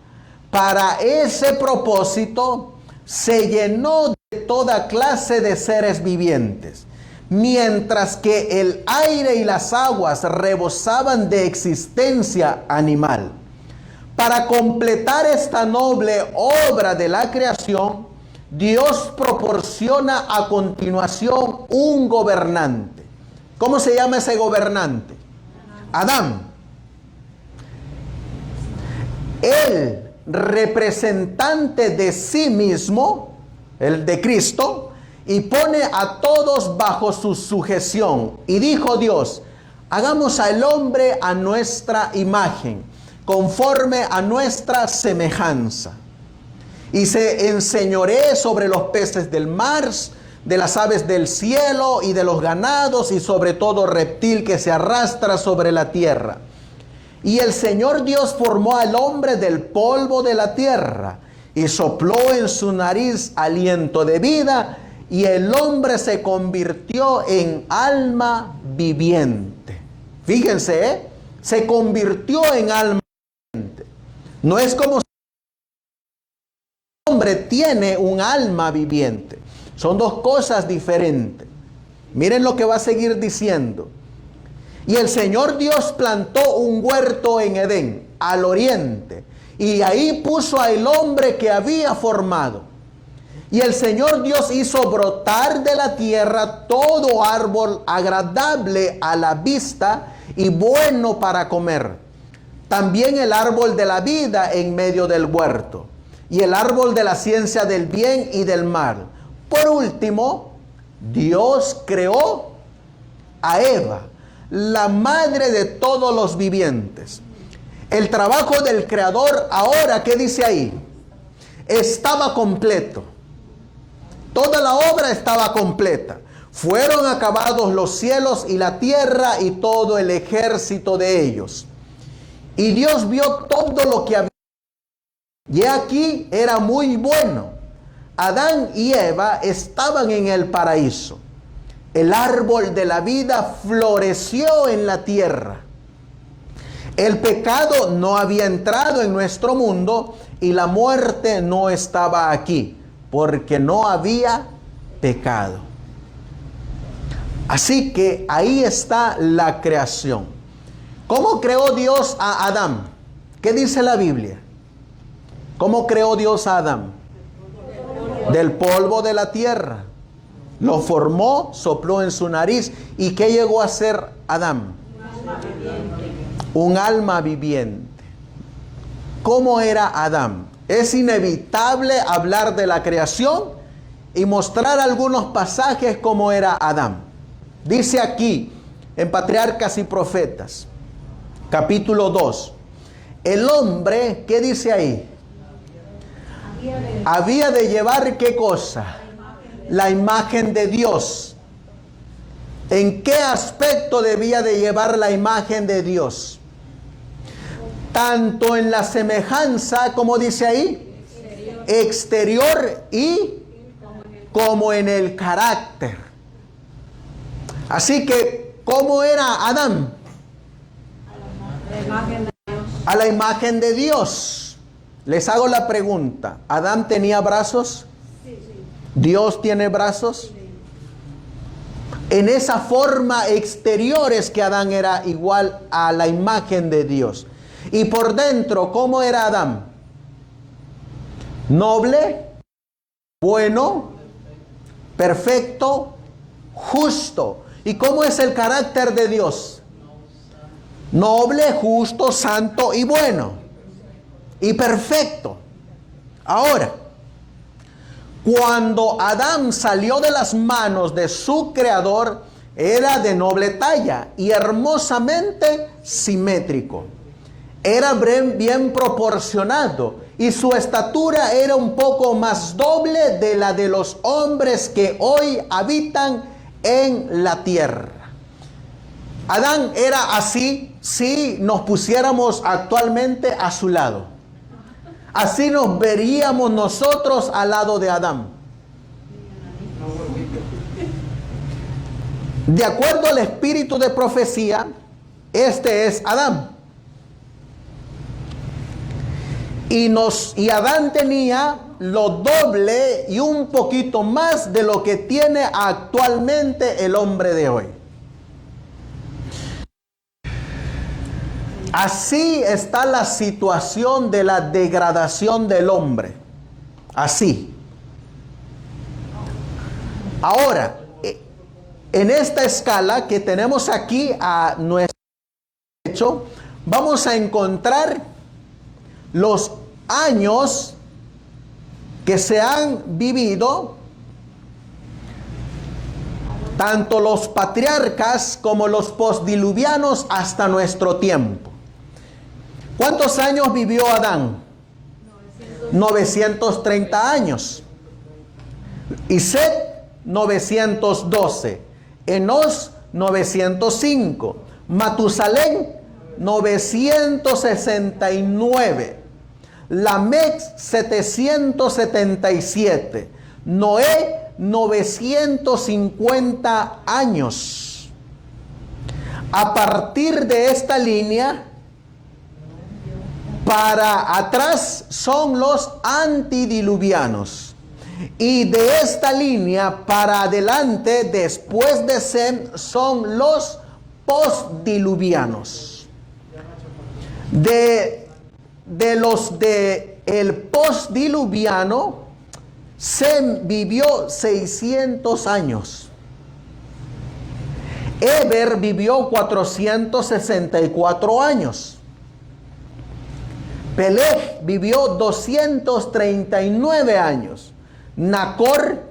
para ese propósito, se llenó de toda clase de seres vivientes, mientras que el aire y las aguas rebosaban de existencia animal. Para completar esta noble obra de la creación, Dios proporciona a continuación un gobernante. ¿Cómo se llama ese gobernante? Adán. El representante de sí mismo, el de Cristo, y pone a todos bajo su sujeción. Y dijo Dios, hagamos al hombre a nuestra imagen, conforme a nuestra semejanza. Y se enseñoree sobre los peces del mar, de las aves del cielo y de los ganados, y sobre todo reptil que se arrastra sobre la tierra. Y el Señor Dios formó al hombre del polvo de la tierra, y sopló en su nariz aliento de vida, y el hombre se convirtió en alma viviente. Fíjense, se convirtió en alma viviente. No es como hombre tiene un alma viviente. Son dos cosas diferentes. Miren lo que va a seguir diciendo. Y el Señor Dios plantó un huerto en Edén, al oriente, y ahí puso al hombre que había formado. Y el Señor Dios hizo brotar de la tierra todo árbol agradable a la vista y bueno para comer. También el árbol de la vida en medio del huerto, y el árbol de la ciencia del bien y del mal, Por último, Dios creó a Eva, la madre de todos los vivientes. El trabajo del Creador ahora, ¿qué dice ahí? Estaba completo. Toda la obra estaba completa. Fueron acabados los cielos y la tierra y todo el ejército de ellos. Y Dios vio todo lo que había. Y aquí era muy bueno. Adán y Eva estaban en el paraíso. El árbol de la vida floreció en la tierra. El pecado no había entrado en nuestro mundo y la muerte no estaba aquí, porque no había pecado. Así que ahí está la creación. ¿Cómo creó Dios a Adán? ¿Qué dice la Biblia? ¿Cómo creó Dios a Adán? Del polvo de la tierra. Lo formó, sopló en su nariz. ¿Y qué llegó a ser Adán? Un alma viviente. ¿Cómo era Adán? Es inevitable hablar de la creación y mostrar algunos pasajes cómo era Adán. Dice aquí en Patriarcas y Profetas, capítulo 2. El hombre, ¿qué dice ahí? Había de llevar ¿qué cosa? La imagen de Dios. ¿En qué aspecto debía de llevar la imagen de Dios? Tanto en la semejanza, como dice ahí, exterior y como en el carácter. Así que, ¿cómo era Adán? A la imagen de Dios. Les hago la pregunta, ¿Adán tenía brazos? ¿Dios tiene brazos? En esa forma exterior es que Adán era igual a la imagen de Dios. Y por dentro, ¿cómo era Adán? Noble, bueno, perfecto, justo. ¿Y cómo es el carácter de Dios? Noble, justo, santo y bueno. Y perfecto. Ahora, cuando Adán salió de las manos de su creador, era de noble talla y hermosamente simétrico. Era bien proporcionado y su estatura era un poco más doble de la de los hombres que hoy habitan en la tierra. Adán era así si nos pusiéramos actualmente a su lado. Así nos veríamos nosotros al lado de Adán. De acuerdo al espíritu de profecía, este es Adán. Y Adán tenía lo doble y un poquito más de lo que tiene actualmente el hombre de hoy. Así está la situación de la degradación del hombre. Así. Ahora, en esta escala que tenemos aquí a nuestro derecho, vamos a encontrar los años que se han vivido, tanto los patriarcas como los postdiluvianos hasta nuestro tiempo. ¿Cuántos años vivió Adán? 930 años. Y Set, 912. Enos, 905. Matusalén, 969. Lamec, 777. Noé, 950 años. A partir de esta línea, para atrás son los antidiluvianos. Y de esta línea para adelante, después de Sem, son los postdiluvianos. De los de el postdiluviano, Sem vivió 600 años. Eber vivió 464 años. Peleg vivió 239 años. Nacor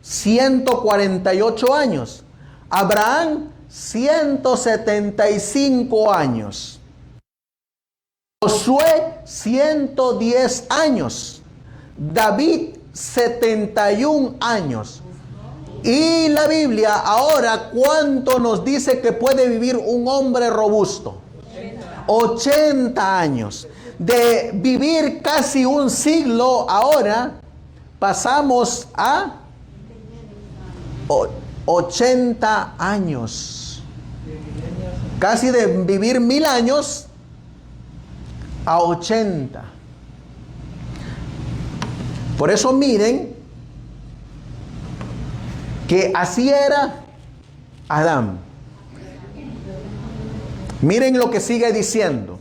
148 años. Abraham, 175 años. Josué, 110 años. David, 71 años. Y la Biblia ahora, ¿cuánto nos dice que puede vivir un hombre robusto? 80 años. De vivir casi un siglo, ahora pasamos a 80 años. Casi de vivir 1000 años a 80. Por eso miren que así era Adán. Miren lo que sigue diciendo.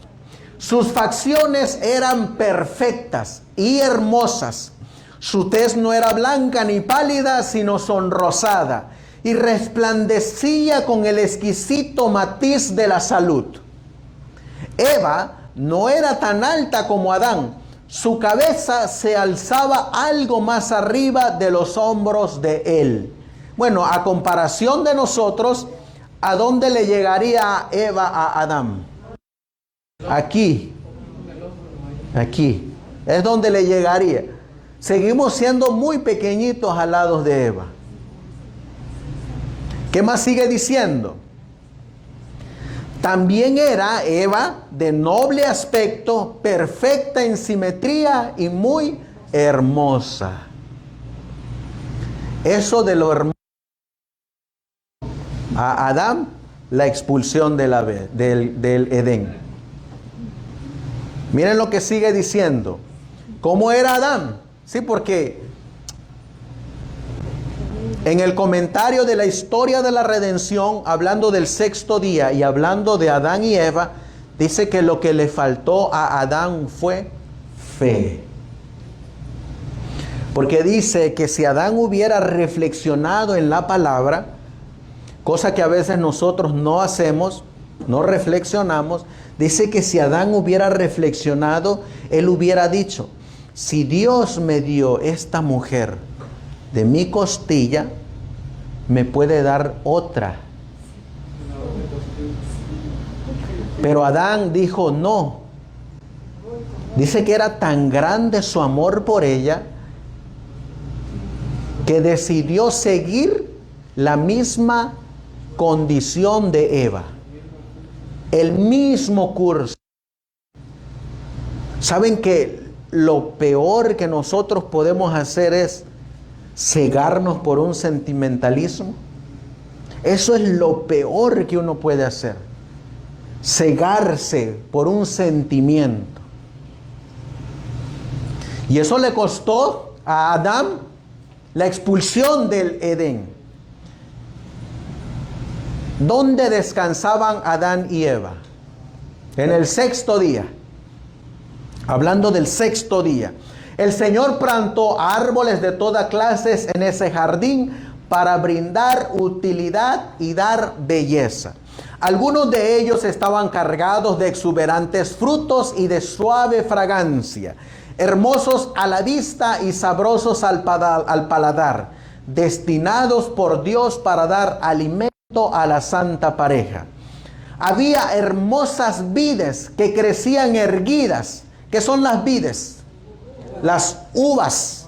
Sus facciones eran perfectas y hermosas. Su tez no era blanca ni pálida, sino sonrosada, y resplandecía con el exquisito matiz de la salud. Eva no era tan alta como Adán. Su cabeza se alzaba algo más arriba de los hombros de él. Bueno, a comparación de nosotros, ¿a dónde le llegaría Eva a Adán? Aquí. Aquí. Es donde le llegaría. Seguimos siendo muy pequeñitos al lado de Eva. ¿Qué más sigue diciendo? También era Eva de noble aspecto, perfecta en simetría y muy hermosa. Eso de lo hermoso. A Adán, la expulsión del Edén. Miren lo que sigue diciendo. ¿Cómo era Adán? Sí, porque en el comentario de la historia de la redención, hablando del sexto día y hablando de Adán y Eva, dice que lo que le faltó a Adán fue fe. Porque dice que si Adán hubiera reflexionado en la palabra, cosa que a veces nosotros no hacemos, no reflexionamos, dice que si Adán hubiera reflexionado, él hubiera dicho, si Dios me dio esta mujer de mi costilla, me puede dar otra. Pero Adán dijo no. Dice que era tan grande su amor por ella que decidió seguir la misma condición de Eva, el mismo curso. ¿Saben que lo peor que nosotros podemos hacer es cegarnos por un sentimentalismo? Eso es lo peor que uno puede hacer. Cegarse por un sentimiento. Y eso le costó a Adán la expulsión del Edén. ¿Dónde descansaban Adán y Eva? En el sexto día. Hablando del sexto día. El Señor plantó árboles de toda clase en ese jardín para brindar utilidad y dar belleza. Algunos de ellos estaban cargados de exuberantes frutos y de suave fragancia, hermosos a la vista y sabrosos al paladar, destinados por Dios para dar alimento a la santa pareja. Había hermosas vides que crecían erguidas. ¿Qué son las vides? Las uvas,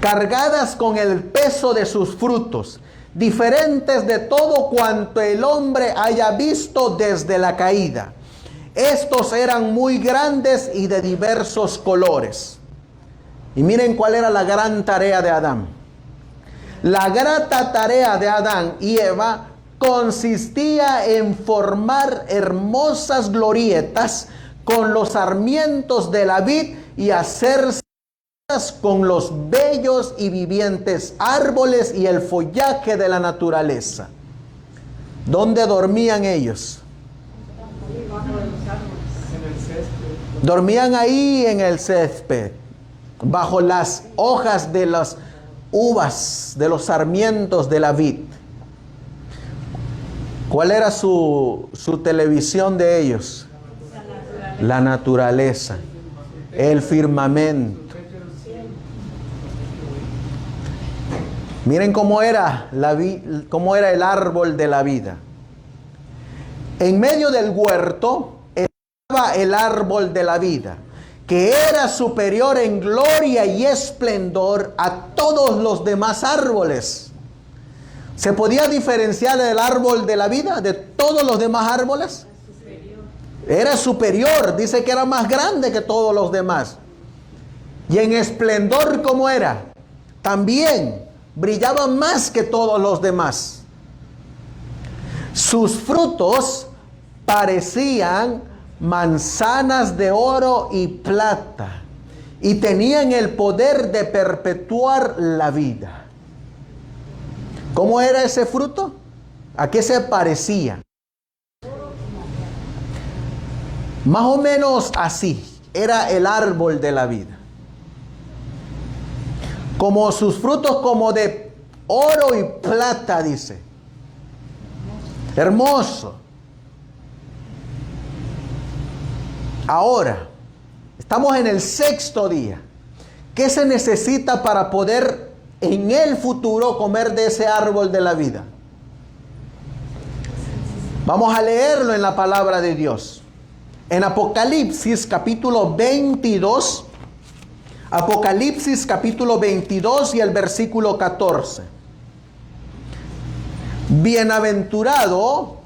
cargadas con el peso de sus frutos, diferentes de todo cuanto el hombre haya visto desde la caída. Estos eran muy grandes y de diversos colores. Y miren cuál era la gran tarea de Adán. La grata tarea de Adán y Eva consistía en formar hermosas glorietas con los sarmientos de la vid y hacerse con los bellos y vivientes árboles y el follaje de la naturaleza. ¿Dónde dormían ellos? Dormían ahí en el césped, bajo las hojas de las uvas, de los sarmientos de la vid. ¿Cuál era su televisión de ellos? La naturaleza, el firmamento. Miren cómo era cómo era el árbol de la vida. En medio del huerto estaba el árbol de la vida, que era superior en gloria y esplendor a todos los demás árboles. ¿Se podía diferenciar el árbol de la vida de todos los demás árboles? Era superior, dice que era más grande que todos los demás. Y en esplendor, ¿cómo era? También brillaba más que todos los demás. Sus frutos parecían manzanas de oro y plata, y tenían el poder de perpetuar la vida. ¿Cómo era ese fruto? ¿A qué se parecía? Más o menos así era el árbol de la vida. Como sus frutos como de oro y plata, dice. Hermoso. Ahora, estamos en el 6º día. ¿Qué se necesita para poder en el futuro comer de ese árbol de la vida? Vamos a leerlo en la palabra de Dios. En Apocalipsis capítulo 22, Apocalipsis capítulo 22 y el versículo 14. Bienaventurado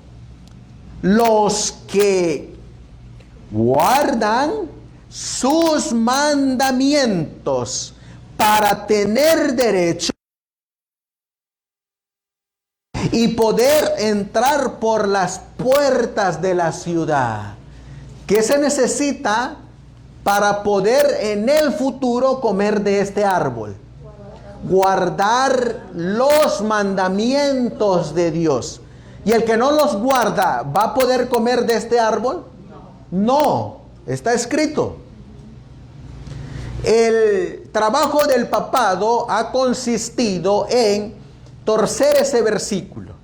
los que guardan sus mandamientos para tener derecho y poder entrar por las puertas de la ciudad. ¿Qué se necesita para poder en el futuro comer de este árbol? Guardar los mandamientos de Dios. ¿Y el que no los guarda va a poder comer de este árbol? No, está escrito. El trabajo del papado ha consistido en torcer ese versículo.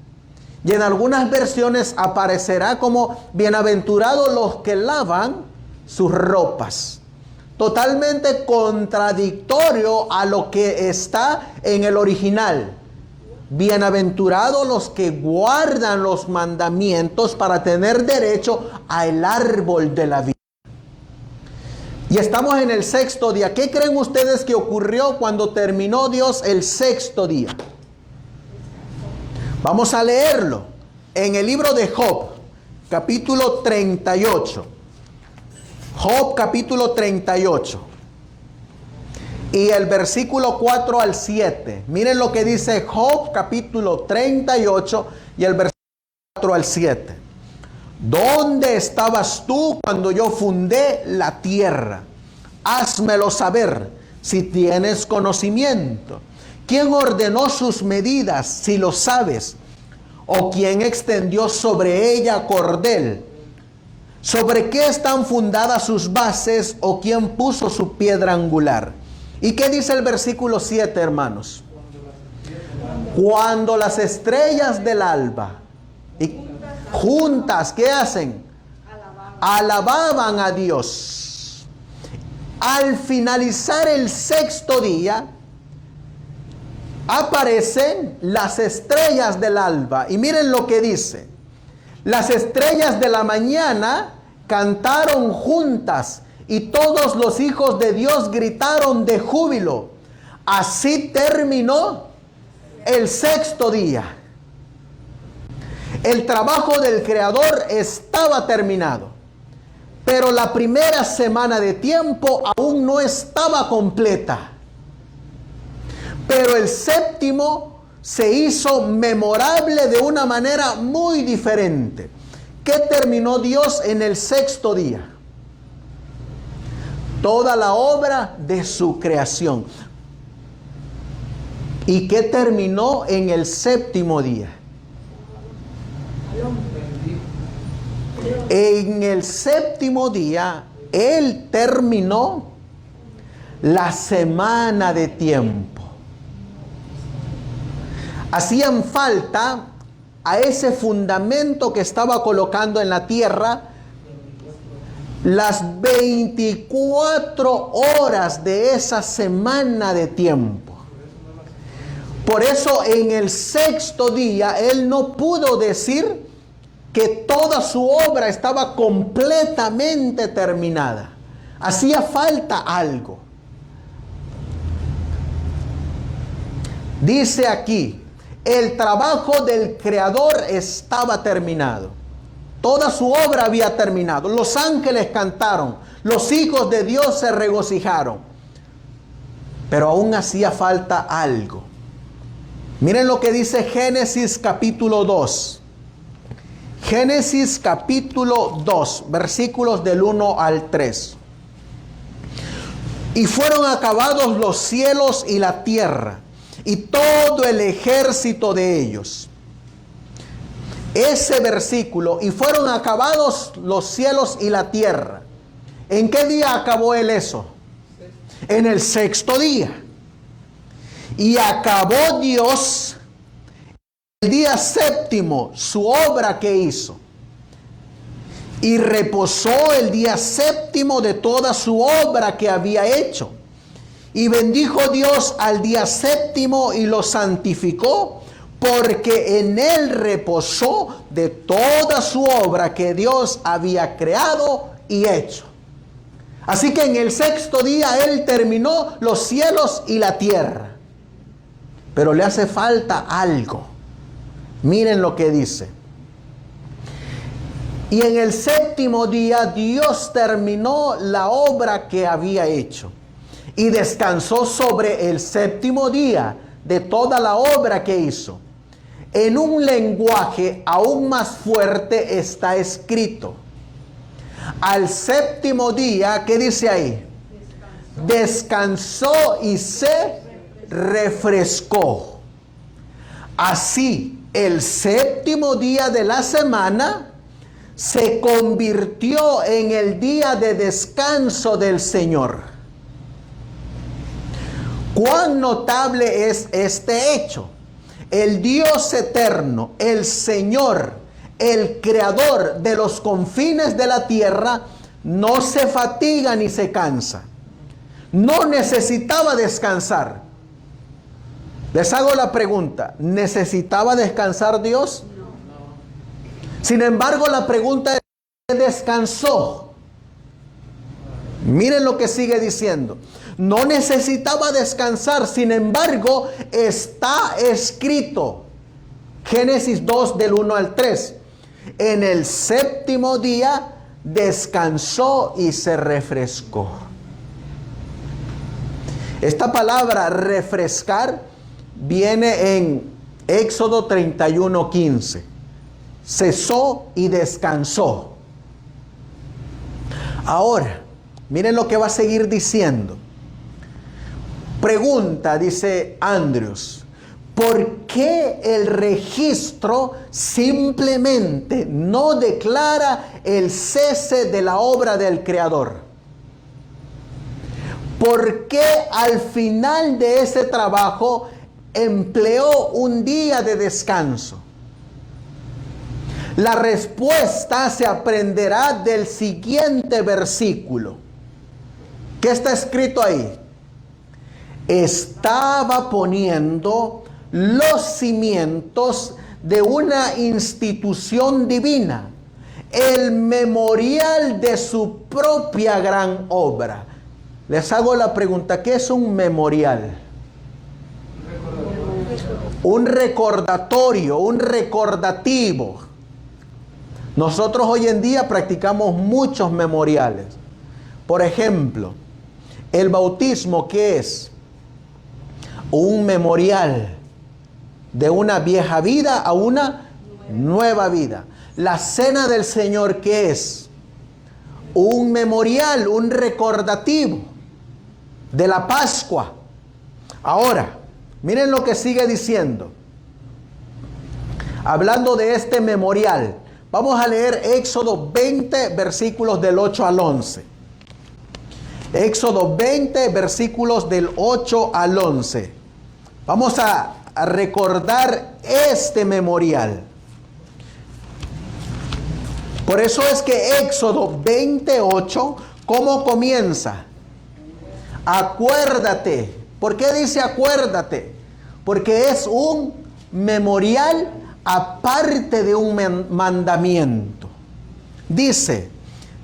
Y en algunas versiones aparecerá como bienaventurados los que lavan sus ropas. Totalmente contradictorio a lo que está en el original. Bienaventurados los que guardan los mandamientos para tener derecho al árbol de la vida. Y estamos en el 6º día. ¿Qué creen ustedes que ocurrió cuando terminó Dios el 6º día? Vamos a leerlo en el libro de Job, capítulo 38. Job, capítulo 38. Y el versículo 4 al 7. Miren lo que dice Job, capítulo 38 y el versículo 4 al 7. ¿Dónde estabas tú cuando yo fundé la tierra? Házmelo saber si tienes conocimiento. ¿Quién ordenó sus medidas, si lo sabes? ¿O quién extendió sobre ella cordel? ¿Sobre qué están fundadas sus bases? ¿O quién puso su piedra angular? ¿Y qué dice el versículo 7, hermanos? Cuando las estrellas del alba y juntas, ¿qué hacen? Alababan a Dios. Al finalizar el 6º día, aparecen las estrellas del alba. Y miren lo que dice. Las estrellas de la mañana cantaron juntas y todos los hijos de Dios gritaron de júbilo. Así terminó el 6º día. El trabajo del Creador estaba terminado, pero la primera semana de tiempo aún no estaba completa. Pero el 7º se hizo memorable de una manera muy diferente. ¿Qué terminó Dios en el 6º día? Toda la obra de su creación. ¿Y qué terminó en el 7º día? En el 7º día, Él terminó la semana de tiempo. Hacían falta a ese fundamento que estaba colocando en la tierra las 24 horas de esa semana de tiempo. Por eso en el sexto día Él no pudo decir que toda su obra estaba completamente terminada. Hacía falta algo. Dice aquí, el trabajo del Creador estaba terminado. Toda su obra había terminado. Los ángeles cantaron, los hijos de Dios se regocijaron. Pero aún hacía falta algo. Miren lo que dice Génesis capítulo 2. Génesis capítulo 2, versículos del 1 al 3. Y fueron acabados los cielos y la tierra, y todo el ejército de ellos. Ese versículo, y fueron acabados los cielos y la tierra. ¿En qué día acabó él eso? En el sexto día. Y acabó Dios el día séptimo su obra que hizo. Y reposó el día séptimo de toda su obra que había hecho. Y bendijo Dios al día séptimo y lo santificó, porque en él reposó de toda su obra que Dios había creado y hecho. Así que en el sexto día Él terminó los cielos y la tierra. Pero le hace falta algo. Miren lo que dice. Y en el séptimo día Dios terminó la obra que había hecho. Y descansó sobre el séptimo día de toda la obra que hizo. En un lenguaje aún más fuerte está escrito. Al séptimo día, ¿qué dice ahí? Descansó y se refrescó. Así, el séptimo día de la semana se convirtió en el día de descanso del Señor. Cuán notable es este hecho. El Dios eterno, el Señor, el creador de los confines de la tierra, no se fatiga ni se cansa. No necesitaba descansar. Les hago la pregunta, ¿necesitaba descansar Dios? No. Sin embargo, la pregunta es, ¿descansó? Miren lo que sigue diciendo. No necesitaba descansar, sin embargo, está escrito. Génesis 2 del 1 al 3. En el séptimo día descansó y se refrescó. Esta palabra refrescar viene en Éxodo 31:15. Cesó y descansó. Ahora, miren lo que va a seguir diciendo. Pregunta, dice Andrews, ¿por qué el registro simplemente no declara el cese de la obra del Creador? ¿Por qué al final de ese trabajo empleó un día de descanso? La respuesta se aprenderá del siguiente versículo. ¿Qué está escrito ahí? Estaba poniendo los cimientos de una institución divina, el memorial de su propia gran obra. Les hago la pregunta, ¿qué es un memorial? Un recordatorio, un recordativo. Nosotros hoy en día practicamos muchos memoriales. Por ejemplo, el bautismo, ¿qué es? Un memorial de una vieja vida a una nueva vida. La cena del Señor, ¿qué es? Un memorial, un recordativo de la Pascua. Ahora, miren lo que sigue diciendo. Hablando de este memorial, vamos a leer Éxodo 20, versículos del 8 al 11. Éxodo 20, versículos del 8 al 11. Vamos a recordar este memorial. Por eso es que Éxodo 28, ¿cómo comienza? Acuérdate. ¿Por qué dice acuérdate? porque es un memorial aparte de un mandamiento. Dice,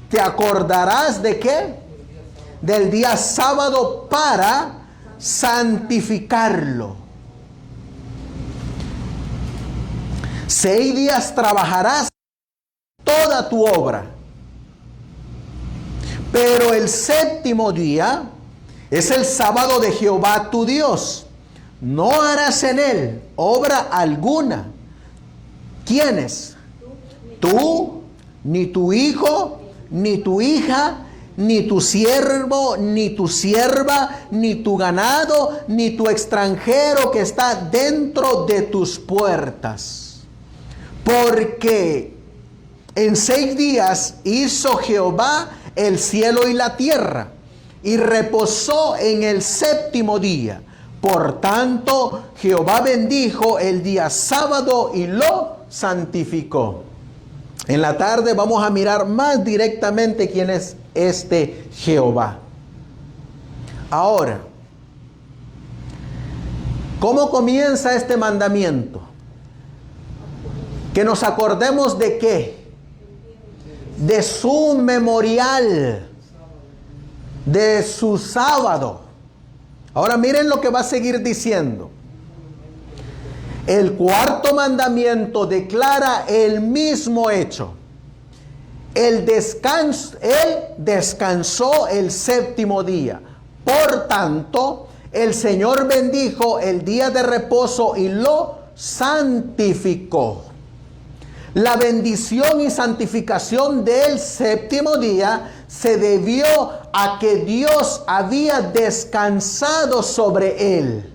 ¿te acordarás de qué? Del día sábado para santificarlo. 6 días trabajarás toda tu obra, pero el 7º día es el sábado de Jehová tu Dios. No harás en él obra alguna. ¿Quiénes? Tú, ni tu hijo, ni tu hija, ni tu siervo, ni tu sierva, ni tu ganado, ni tu extranjero que está dentro de tus puertas. Porque en 6 días hizo Jehová el cielo y la tierra, y reposó en el 7º día. Por tanto, Jehová bendijo el día sábado y lo santificó. En la tarde vamos a mirar más directamente quién es este Jehová. Ahora, ¿cómo comienza este mandamiento? Que nos acordemos de qué. De su memorial, de su sábado. Ahora miren lo que va a seguir diciendo. El 4.º mandamiento declara el mismo hecho. Él descansó el 7º día. Por tanto, el Señor bendijo el día de reposo y lo santificó. La bendición y santificación del 7º día se debió a que Dios había descansado sobre él.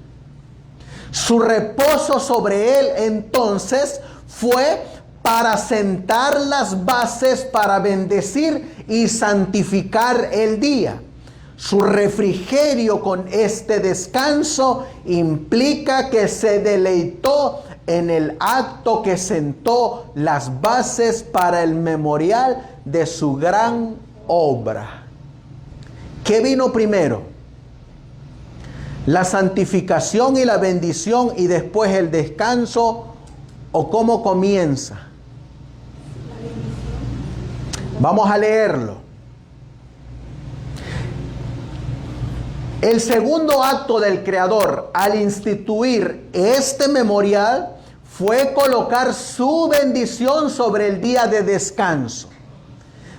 Su reposo sobre él entonces fue para sentar las bases para bendecir y santificar el día. Su refrigerio con este descanso implica que se deleitó en el acto que sentó las bases para el memorial de su gran obra. ¿Qué vino primero? ¿La santificación y la bendición y después el descanso? ¿O cómo comienza? Vamos a leerlo. El segundo acto del Creador al instituir este memorial fue colocar su bendición sobre el día de descanso.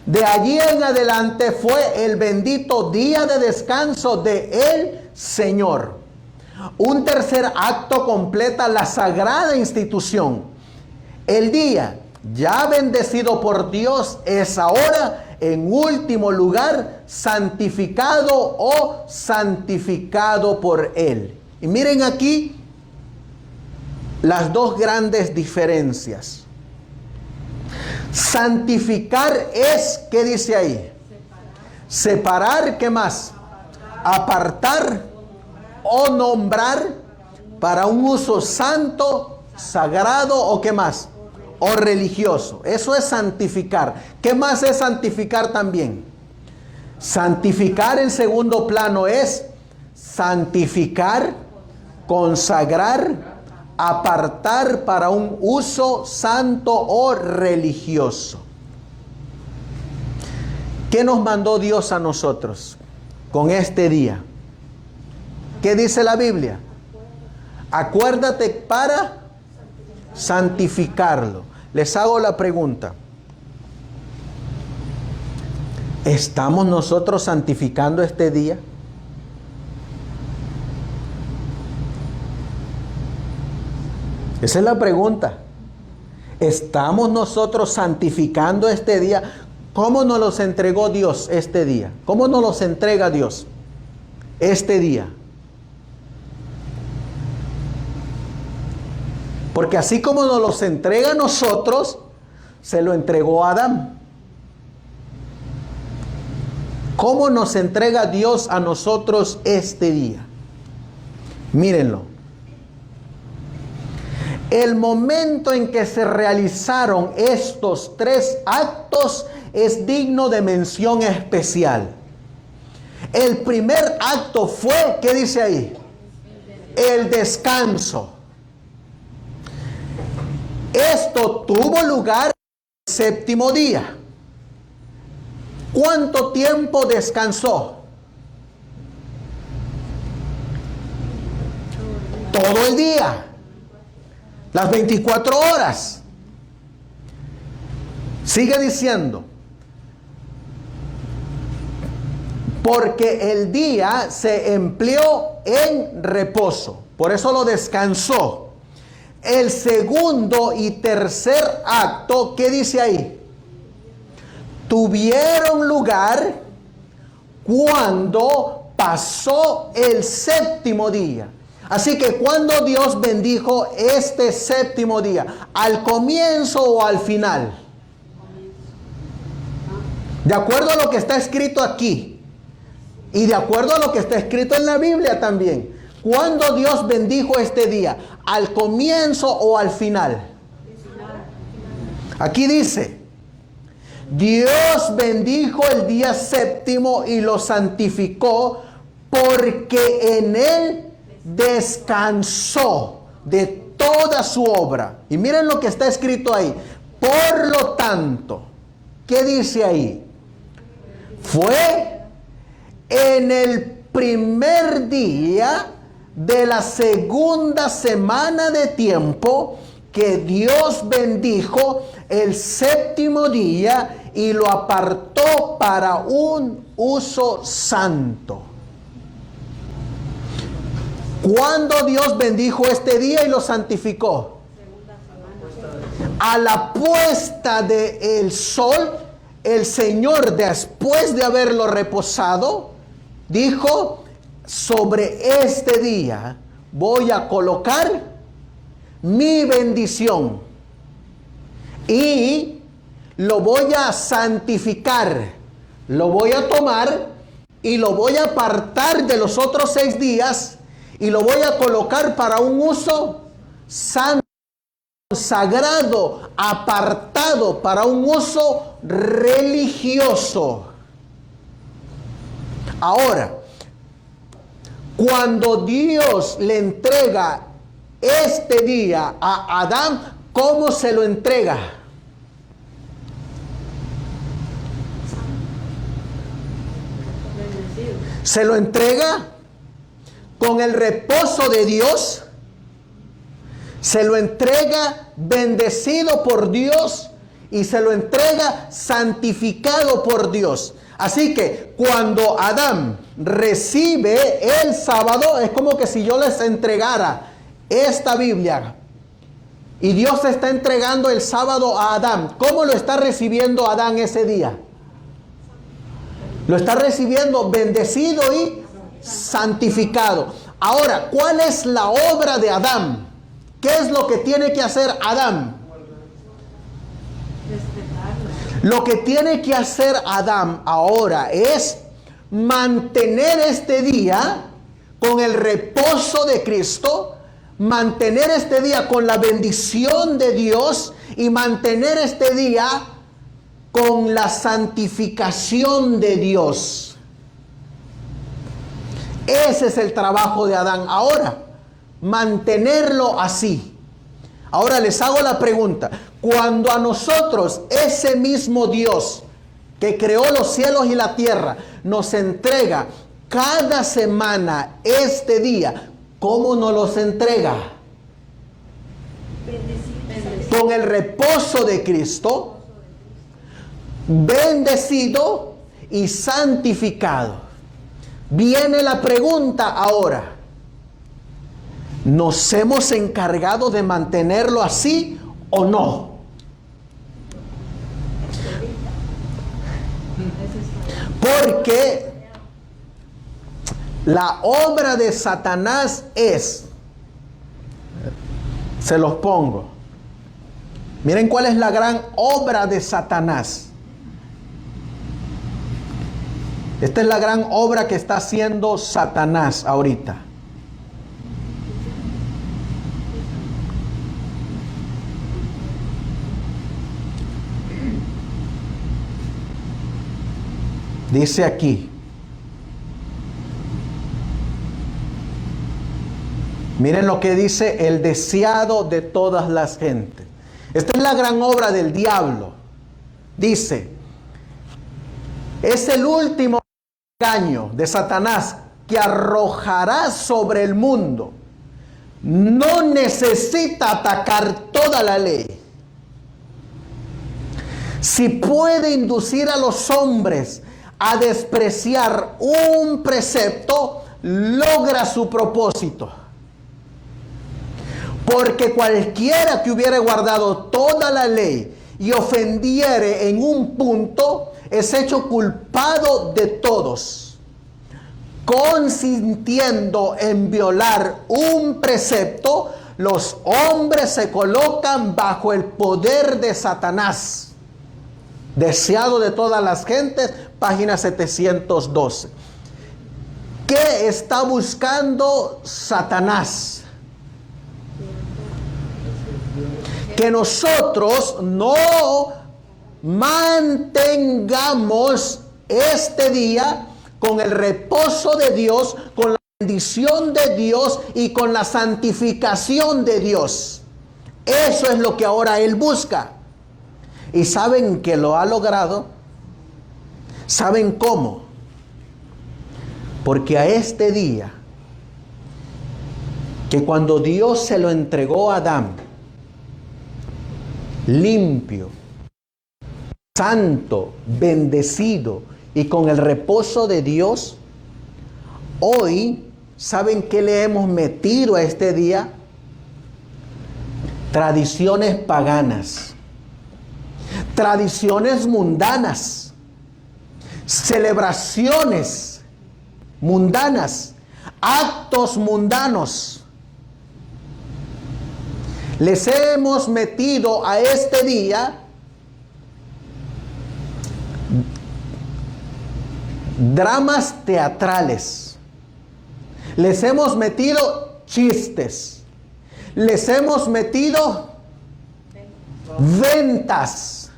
De allí en adelante fue el bendito día de descanso de el Señor. Un tercer acto completa la sagrada institución. El día ya bendecido por Dios es ahora en último lugar santificado o santificado por Él. Y miren aquí las dos grandes diferencias. Santificar es, ¿qué dice ahí? Separar, ¿qué más? Apartar o nombrar para un uso santo, sagrado o ¿qué más? O religioso. Eso es santificar. ¿Qué más es santificar también? Santificar en segundo plano es santificar, consagrar, apartar para un uso santo o religioso. ¿Qué nos mandó Dios a nosotros con este día? ¿Qué dice la Biblia? Acuérdate para santificarlo. Les hago la pregunta. ¿Estamos nosotros santificando este día? Esa es la pregunta. ¿Estamos nosotros santificando este día? ¿Cómo nos los entregó Dios este día? ¿Cómo nos los entrega Dios este día? Porque así como nos los entrega a nosotros, se lo entregó a Adán. ¿Cómo nos entrega Dios a nosotros este día? Mírenlo. El momento en que se realizaron estos 3 actos es digno de mención especial. El primer acto fue, ¿qué dice ahí? el descanso. Esto tuvo lugar el séptimo día. ¿Cuánto tiempo descansó? Todo el día. Las 24 horas. Sigue diciendo. Porque el día se empleó en reposo. Por eso lo descansó. El segundo y tercer acto, ¿qué dice ahí? Tuvieron lugar cuando pasó el séptimo día. Así que cuando Dios bendijo este séptimo día, ¿al comienzo o al final? De acuerdo a lo que está escrito aquí y de acuerdo a lo que está escrito en la Biblia también. ¿Cuándo Dios bendijo este día? ¿Al comienzo o al final? Aquí dice, Dios bendijo el día séptimo y lo santificó porque en él descansó de toda su obra. Y miren lo que está escrito ahí. Por lo tanto, ¿qué dice ahí? Fue en el primer día de la segunda semana de tiempo que Dios bendijo el séptimo día y lo apartó para un uso santo. ¿Cuándo Dios bendijo este día y lo santificó? A la puesta del sol, el Señor, después de haberlo reposado, dijo, sobre este día voy a colocar mi bendición y lo voy a santificar, lo voy a tomar y lo voy a apartar de los otros 6 días y lo voy a colocar para un uso santo, sagrado, apartado para un uso religioso. Ahora, cuando Dios le entrega este día a Adán, ¿cómo se lo entrega? Se lo entrega con el reposo de Dios, se lo entrega bendecido por Dios y se lo entrega santificado por Dios. Así que cuando Adán recibe el sábado, es como que si yo les entregara esta Biblia y Dios está entregando el sábado a Adán. ¿Cómo lo está recibiendo Adán ese día? Lo está recibiendo bendecido y santificado. Ahora, ¿cuál es la obra de Adán? ¿Qué es lo que tiene que hacer Adán? Lo que tiene que hacer Adán ahora es mantener este día con el reposo de Cristo, mantener este día con la bendición de Dios y mantener este día con la santificación de Dios. Ese es el trabajo de Adán ahora, mantenerlo así. Ahora les hago la pregunta, cuando a nosotros ese mismo Dios que creó los cielos y la tierra nos entrega cada semana este día, ¿cómo nos los entrega? Con el reposo de Cristo, bendecido y santificado. Viene la pregunta ahora. ¿Nos hemos encargado de mantenerlo así o no? Porque la obra de Satanás es, se los pongo. Miren cuál es la gran obra de Satanás. Esta es la gran obra que está haciendo Satanás ahorita. Dice aquí, Miren lo que dice: el deseado de todas las gentes. Esta es la gran obra del diablo. Dice, es el último engaño de Satanás que arrojará sobre el mundo. No necesita atacar toda la ley. Si puede inducir a los hombres a despreciar un precepto, logra su propósito. Porque cualquiera que hubiere guardado toda la ley y ofendiere en un punto, es hecho culpado de todos, consintiendo en violar un precepto. Los hombres se colocan bajo el poder de Satanás. Deseado de todas las gentes, página 712. ¿Qué está buscando Satanás? Que nosotros no mantengamos este día con el reposo de Dios, con la bendición de Dios y con la santificación de Dios. Eso es lo que ahora Él busca. ¿Y saben que lo ha logrado? ¿Saben cómo? Porque a este día, que cuando Dios se lo entregó a Adán, limpio, santo, bendecido y con el reposo de Dios, hoy, ¿saben qué le hemos metido a este día? Tradiciones paganas, tradiciones mundanas, celebraciones mundanas, actos mundanos. Les hemos metido a este día dramas teatrales. Les hemos metido chistes. Les hemos metido ventas,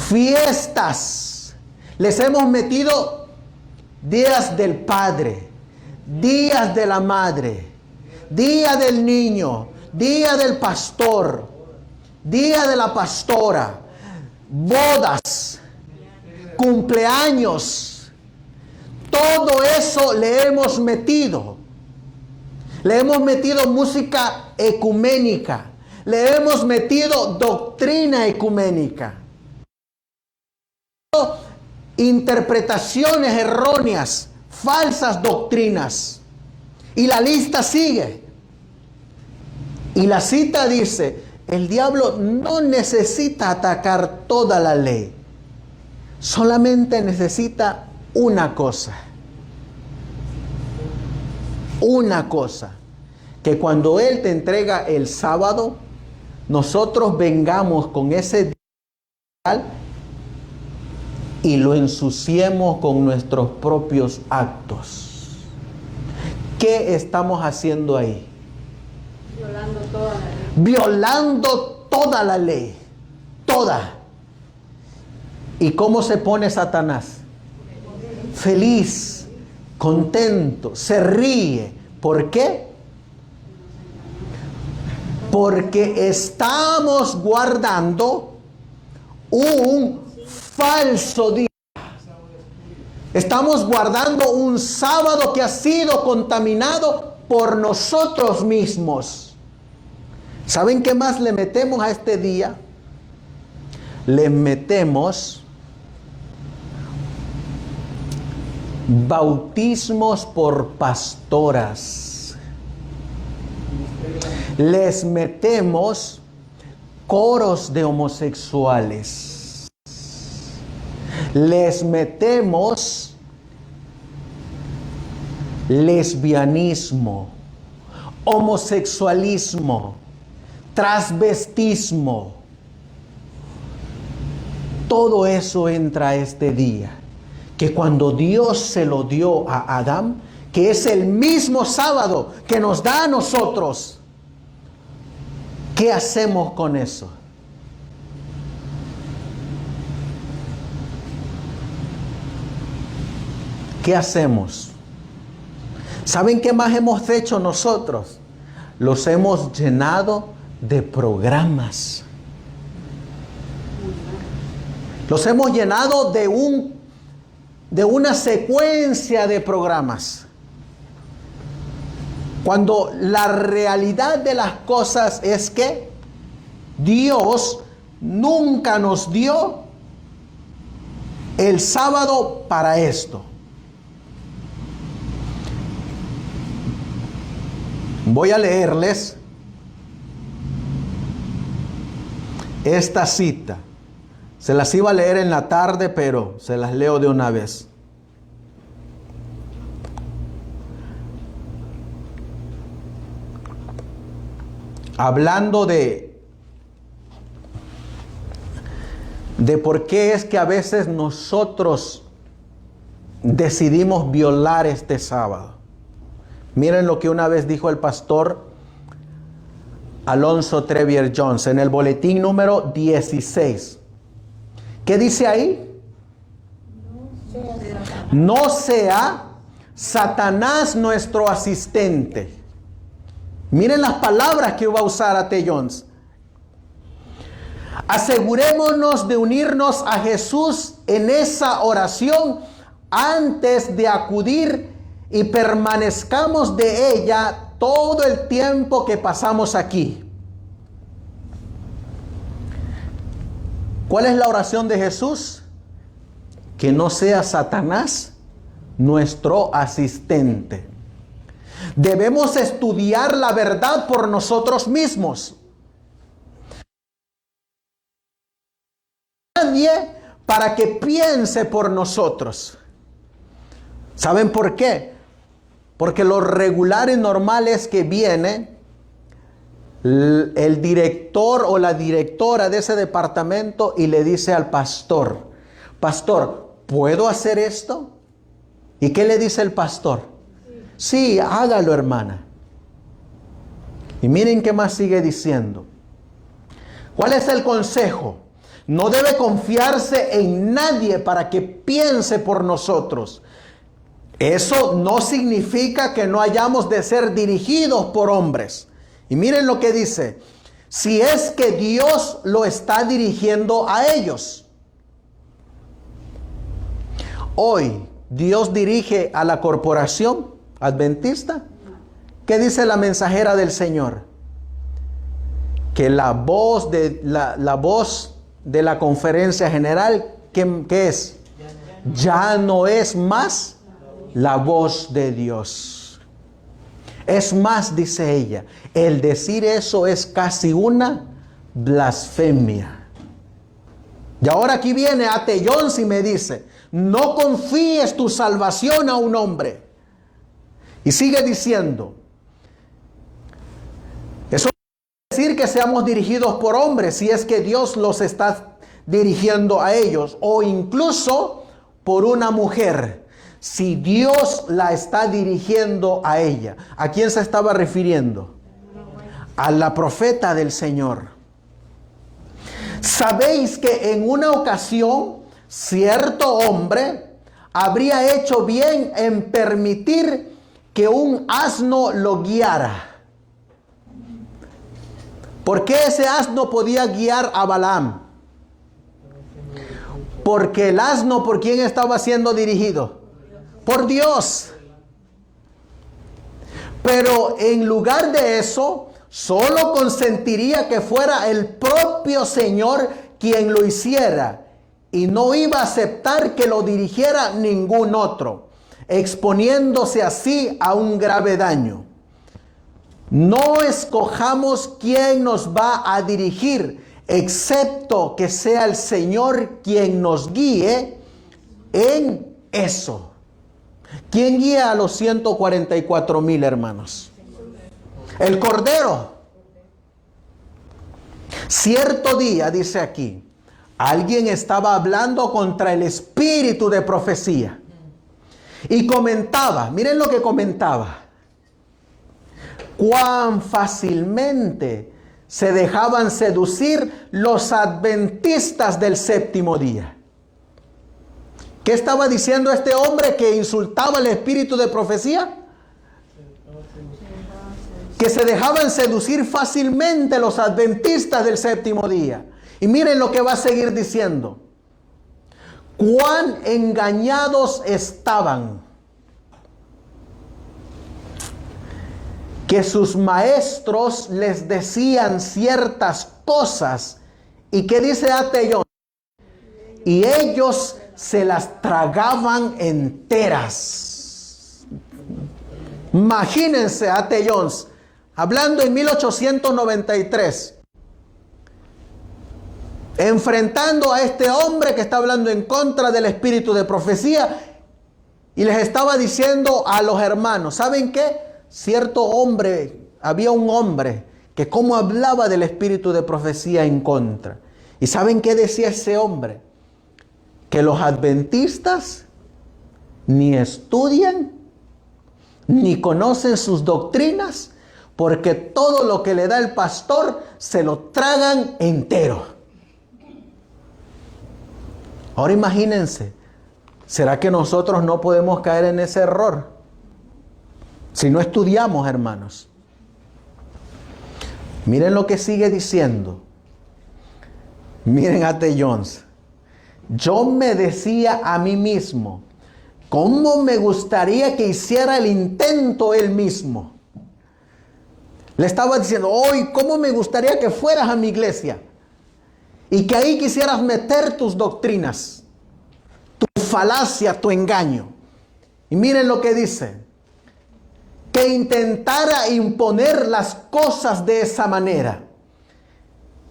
fiestas. Les hemos metido días del padre, días de la madre, día del niño, día del pastor, día de la pastora, bodas, cumpleaños. Todo eso le hemos metido. Le hemos metido música ecuménica. Le hemos metido doctrina ecuménica. Interpretaciones erróneas, falsas doctrinas. Y la lista sigue. Y la cita dice, el diablo no necesita atacar toda la ley. Solamente necesita una cosa. Una cosa. Que cuando Él te entrega el sábado, nosotros vengamos con ese día y lo ensuciemos con nuestros propios actos. ¿Qué estamos haciendo ahí? Violando toda la ley. Violando toda la ley. Toda. ¿Y cómo se pone Satanás? Feliz, contento, se ríe. ¿Por qué? Porque estamos guardando un falso día. Estamos guardando un sábado que ha sido contaminado por nosotros mismos. ¿Saben qué más le metemos a este día? Le metemos bautismos por pastoras. Les metemos coros de homosexuales. Les metemos lesbianismo, homosexualismo, transvestismo. Todo eso entra a este día. Que cuando Dios se lo dio a Adán, que es el mismo sábado que nos da a nosotros, ¿qué hacemos con eso? ¿Qué hacemos? ¿Saben qué más hemos hecho nosotros? Los hemos llenado de programas. Los hemos llenado de una secuencia de programas. Cuando la realidad de las cosas es que Dios nunca nos dio el sábado para esto. Voy a leerles esta cita. Se las iba a leer en la tarde, pero se las leo de una vez. Hablando de por qué es que a veces nosotros decidimos violar este sábado. Miren lo que una vez dijo el pastor Alonso Trevier Jones en el boletín número 16. ¿Qué dice ahí? No sea Satanás nuestro asistente. Miren las palabras que va a usar A.T. Jones. Asegurémonos de unirnos a Jesús en esa oración antes de acudir y permanezcamos de ella todo el tiempo que pasamos aquí. ¿Cuál es la oración de Jesús? Que no sea Satanás nuestro asistente. Debemos estudiar la verdad por nosotros mismos. Nadie para que piense por nosotros. ¿Saben por qué? Porque lo regular y normal es que viene el director o la directora de ese departamento y le dice al pastor: pastor, ¿puedo hacer esto? ¿Y qué le dice el pastor? Sí, hágalo, hermana. Y miren qué más sigue diciendo. ¿Cuál es el consejo? No debe confiarse en nadie para que piense por nosotros. Eso no significa que no hayamos de ser dirigidos por hombres. Y miren lo que dice: si es que Dios lo está dirigiendo a ellos. Hoy Dios dirige a la corporación adventista. ¿Qué dice la mensajera del Señor? Que la voz de la conferencia general, ¿qué es? Ya no es más la voz de Dios. Es más, dice ella, el decir eso es casi una blasfemia. Y ahora aquí viene A.T. Jones y me dice: no confíes tu salvación a un hombre. Y sigue diciendo: eso no quiere decir que seamos dirigidos por hombres, si es que Dios los está dirigiendo a ellos, o incluso por una mujer, si Dios la está dirigiendo a ella. ¿A quién se estaba refiriendo? A la profeta del Señor. Sabéis que en una ocasión cierto hombre habría hecho bien en permitir que un asno lo guiara. ¿Por qué ese asno podía guiar a Balaam? Porque el asno, ¿por quién estaba siendo dirigido? Por Dios. Pero en lugar de eso, solo consentiría que fuera el propio Señor quien lo hiciera, y no iba a aceptar que lo dirigiera ningún otro, exponiéndose así a un grave daño. No escojamos quién nos va a dirigir, excepto que sea el Señor quien nos guíe en eso. ¿Quién guía a los 144,000 hermanos? El Cordero. Cierto día, dice aquí, alguien estaba hablando contra el espíritu de profecía. Y comentaba, miren lo que comentaba: cuán fácilmente se dejaban seducir los adventistas del séptimo día. ¿Qué estaba diciendo este hombre que insultaba al espíritu de profecía? que se dejaban seducir fácilmente los adventistas del séptimo día. Y miren lo que va a seguir diciendo. Cuán engañados estaban, que sus maestros les decían ciertas cosas. ¿Y qué dice A.T. Jones? Y ellos se las tragaban enteras. Imagínense A.T. Jones hablando en 1893, enfrentando a este hombre que está hablando en contra del espíritu de profecía, y les estaba diciendo a los hermanos, ¿saben qué? Cierto hombre, había un hombre que como hablaba del espíritu de profecía en contra. ¿Y saben qué decía ese hombre? Que los adventistas ni estudian ni conocen sus doctrinas, porque todo lo que le da el pastor se lo tragan entero. Ahora imagínense, ¿será que nosotros no podemos caer en ese error? Si no estudiamos, hermanos. Miren lo que sigue diciendo. Miren a A.T. Jones. Yo me decía a mí mismo, ¿cómo me gustaría que hiciera el intento él mismo? Le estaba diciendo, hoy, ¿cómo me gustaría que fueras a mi iglesia? Y que ahí quisieras meter tus doctrinas, tu falacia, tu engaño. Y miren lo que dice. Que intentara imponer las cosas de esa manera.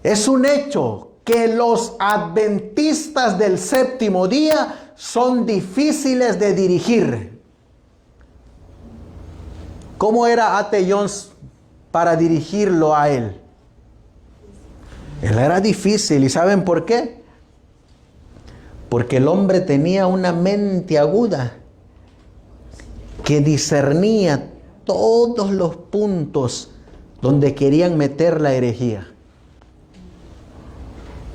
Es un hecho que los adventistas del séptimo día son difíciles de dirigir. ¿Cómo era A.T. Jones para dirigirlo a él? Él era difícil. ¿Y saben por qué? Porque el hombre tenía una mente aguda que discernía todos los puntos donde querían meter la herejía.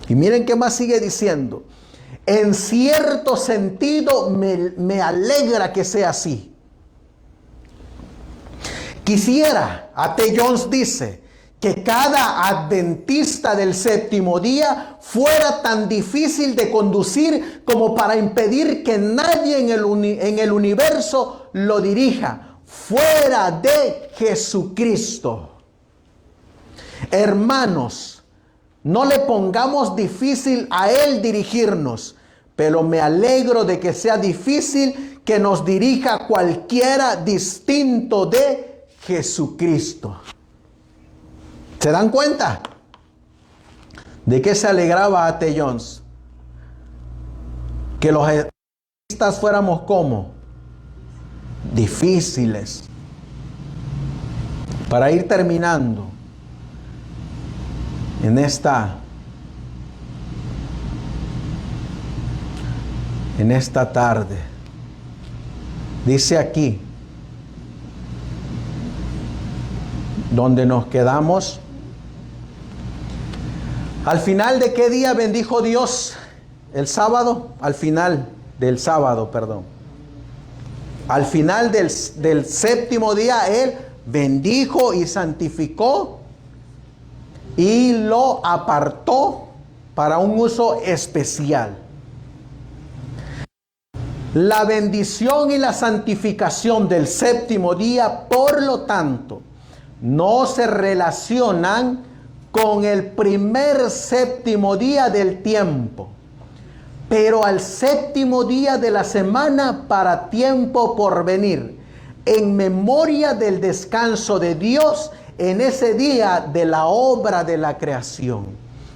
Y miren qué más sigue diciendo. En cierto sentido me alegra que sea así. Quisiera, A.T. Jones dice, que cada adventista del séptimo día fuera tan difícil de conducir como para impedir que nadie en el universo lo dirija fuera de Jesucristo. Hermanos, no le pongamos difícil a Él dirigirnos, pero me alegro de que sea difícil que nos dirija cualquiera distinto de Jesucristo. ¿Se dan cuenta? ¿De qué se alegraba A.T. Jones? Que los adventistas fuéramos como difíciles. Para ir terminando en esta tarde, dice aquí donde nos quedamos. ¿Al final de qué día bendijo Dios el sábado? Al final del sábado, perdón. Al final del séptimo día, Él bendijo y santificó y lo apartó para un uso especial. La bendición y la santificación del séptimo día, por lo tanto, no se relacionan con el primer séptimo día del tiempo, pero al séptimo día de la semana para tiempo por venir, en memoria del descanso de Dios en ese día de la obra de la creación.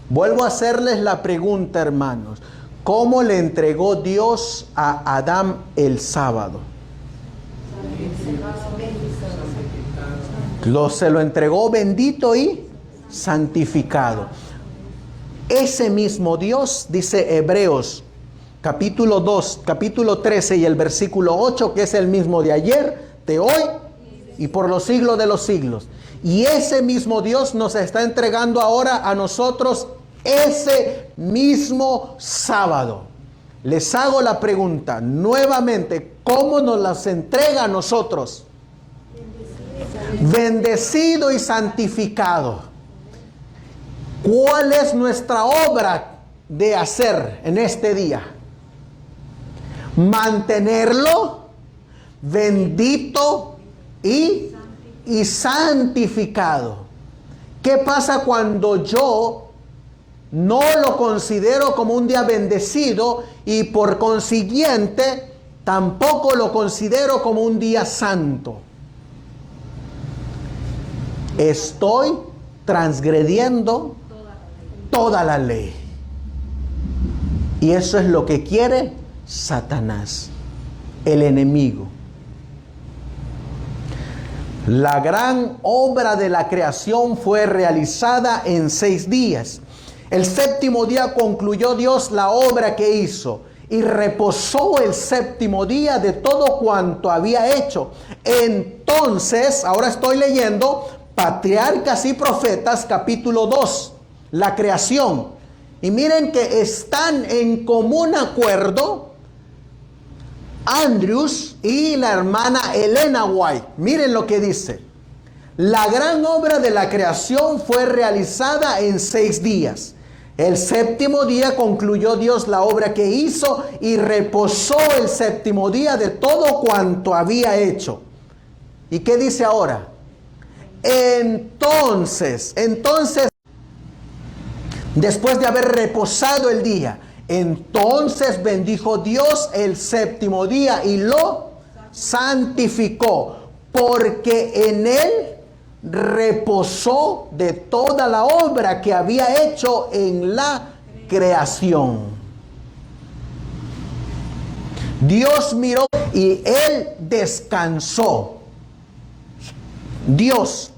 Vuelvo a hacerles la pregunta, hermanos. ¿Cómo le entregó Dios a Adán el sábado? Se lo entregó bendito y santificado. Ese mismo Dios, dice Hebreos capítulo 2, capítulo 13 y el versículo 8, que es el mismo de ayer, de hoy y por los siglos de los siglos. Y ese mismo Dios nos está entregando ahora a nosotros ese mismo sábado. Les hago la pregunta nuevamente, ¿cómo nos las entrega a nosotros? Bendecido y santificado. ¿Cuál es nuestra obra de hacer en este día? Mantenerlo bendito y santificado. ¿Qué pasa cuando yo no lo considero como un día bendecido y por consiguiente tampoco lo considero como un día santo? Estoy transgrediendo toda la ley. Y eso es lo que quiere Satanás, el enemigo. La gran obra de la creación fue realizada en 6 días. El séptimo día concluyó Dios la obra que hizo y reposó el séptimo día de todo cuanto había hecho. Entonces, ahora estoy leyendo Patriarcas y Profetas, capítulo 2, la creación. Y miren que están en común acuerdo Andrews y la hermana Elena White. Miren lo que dice. La gran obra de la creación fue realizada en 6 días. El séptimo día concluyó Dios la obra que hizo y reposó el séptimo día de todo cuanto había hecho. ¿Y qué dice ahora? Entonces, después de haber reposado el día, entonces bendijo Dios el séptimo día y lo santificó, porque en él reposó de toda la obra que había hecho en la creación. Dios miró y él descansó. Dios,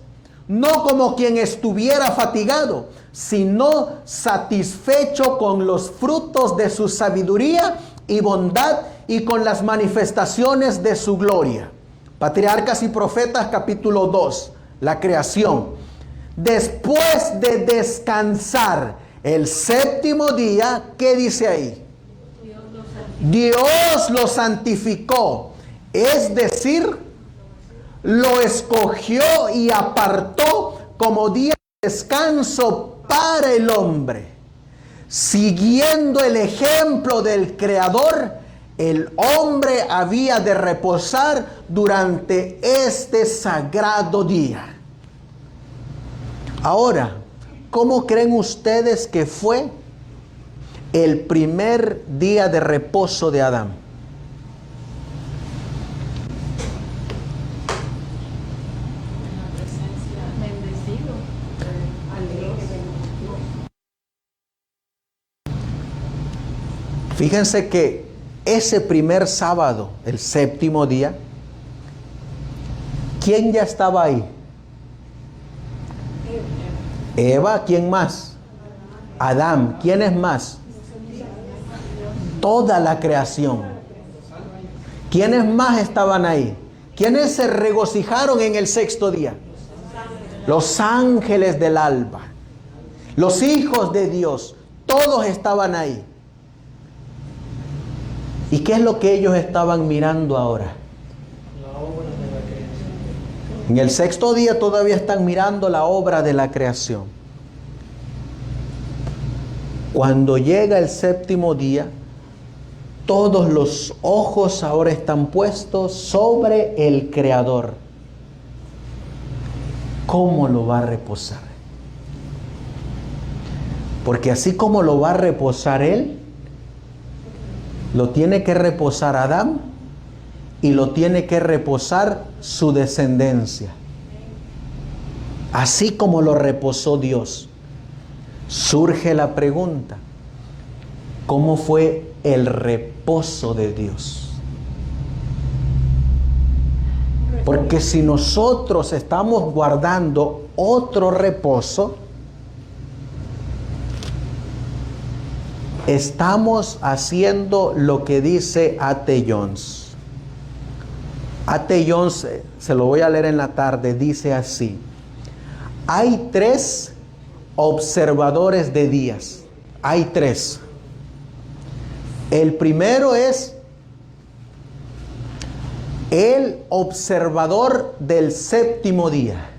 no como quien estuviera fatigado, sino satisfecho con los frutos de su sabiduría y bondad y con las manifestaciones de su gloria. Patriarcas y Profetas, capítulo 2, la creación. Después de descansar el séptimo día, ¿qué dice ahí? Dios lo santificó, es decir, lo escogió y apartó como día de descanso para el hombre. Siguiendo el ejemplo del Creador, el hombre había de reposar durante este sagrado día. Ahora, ¿cómo creen ustedes que fue el primer día de reposo de Adán? Fíjense que ese primer sábado, el séptimo día, ¿quién ya estaba ahí? Eva, ¿quién más? Adán, ¿quién es más? Toda la creación. ¿Quiénes más estaban ahí? ¿Quiénes se regocijaron en el sexto día? Los ángeles del alba, los hijos de Dios, todos estaban ahí. ¿Y qué es lo que ellos estaban mirando ahora? La obra de la creación. En el sexto día todavía están mirando la obra de la creación. Cuando llega el séptimo día, todos los ojos ahora están puestos sobre el Creador. ¿Cómo lo va a reposar? Porque así como lo va a reposar Él, lo tiene que reposar Adán y lo tiene que reposar su descendencia. Así como lo reposó Dios. Surge la pregunta, ¿cómo fue el reposo de Dios? Porque si nosotros estamos guardando otro reposo, estamos haciendo lo que dice A.T. Jones. A.T. Jones, se lo voy a leer en la tarde, dice así: hay 3 observadores de días. Hay 3. El primero es el observador del séptimo día.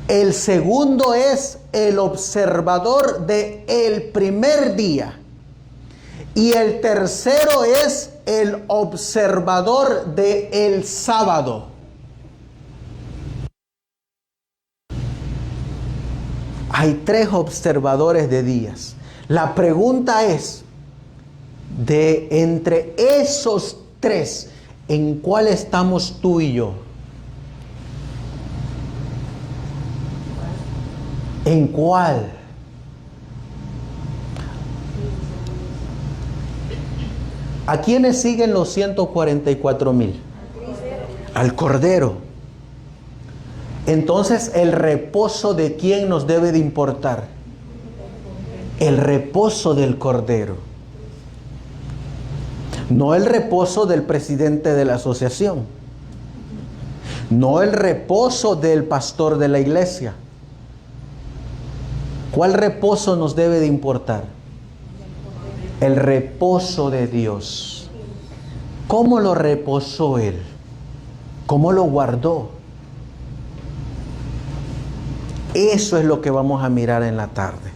El segundo es el observador del primer día. Y el tercero es el observador del sábado. Hay 3 observadores de días. La pregunta es, de entre esos 3, ¿en cuál estamos tú y yo? ¿En cuál? ¿A quiénes siguen los 144,000? Al Cordero. Entonces, ¿el reposo de quién nos debe de importar? El reposo del Cordero. No el reposo del presidente de la asociación. No el reposo del pastor de la iglesia. ¿Cuál reposo nos debe de importar? El reposo de Dios. ¿Cómo lo reposó Él? ¿Cómo lo guardó? Eso es lo que vamos a mirar en la tarde.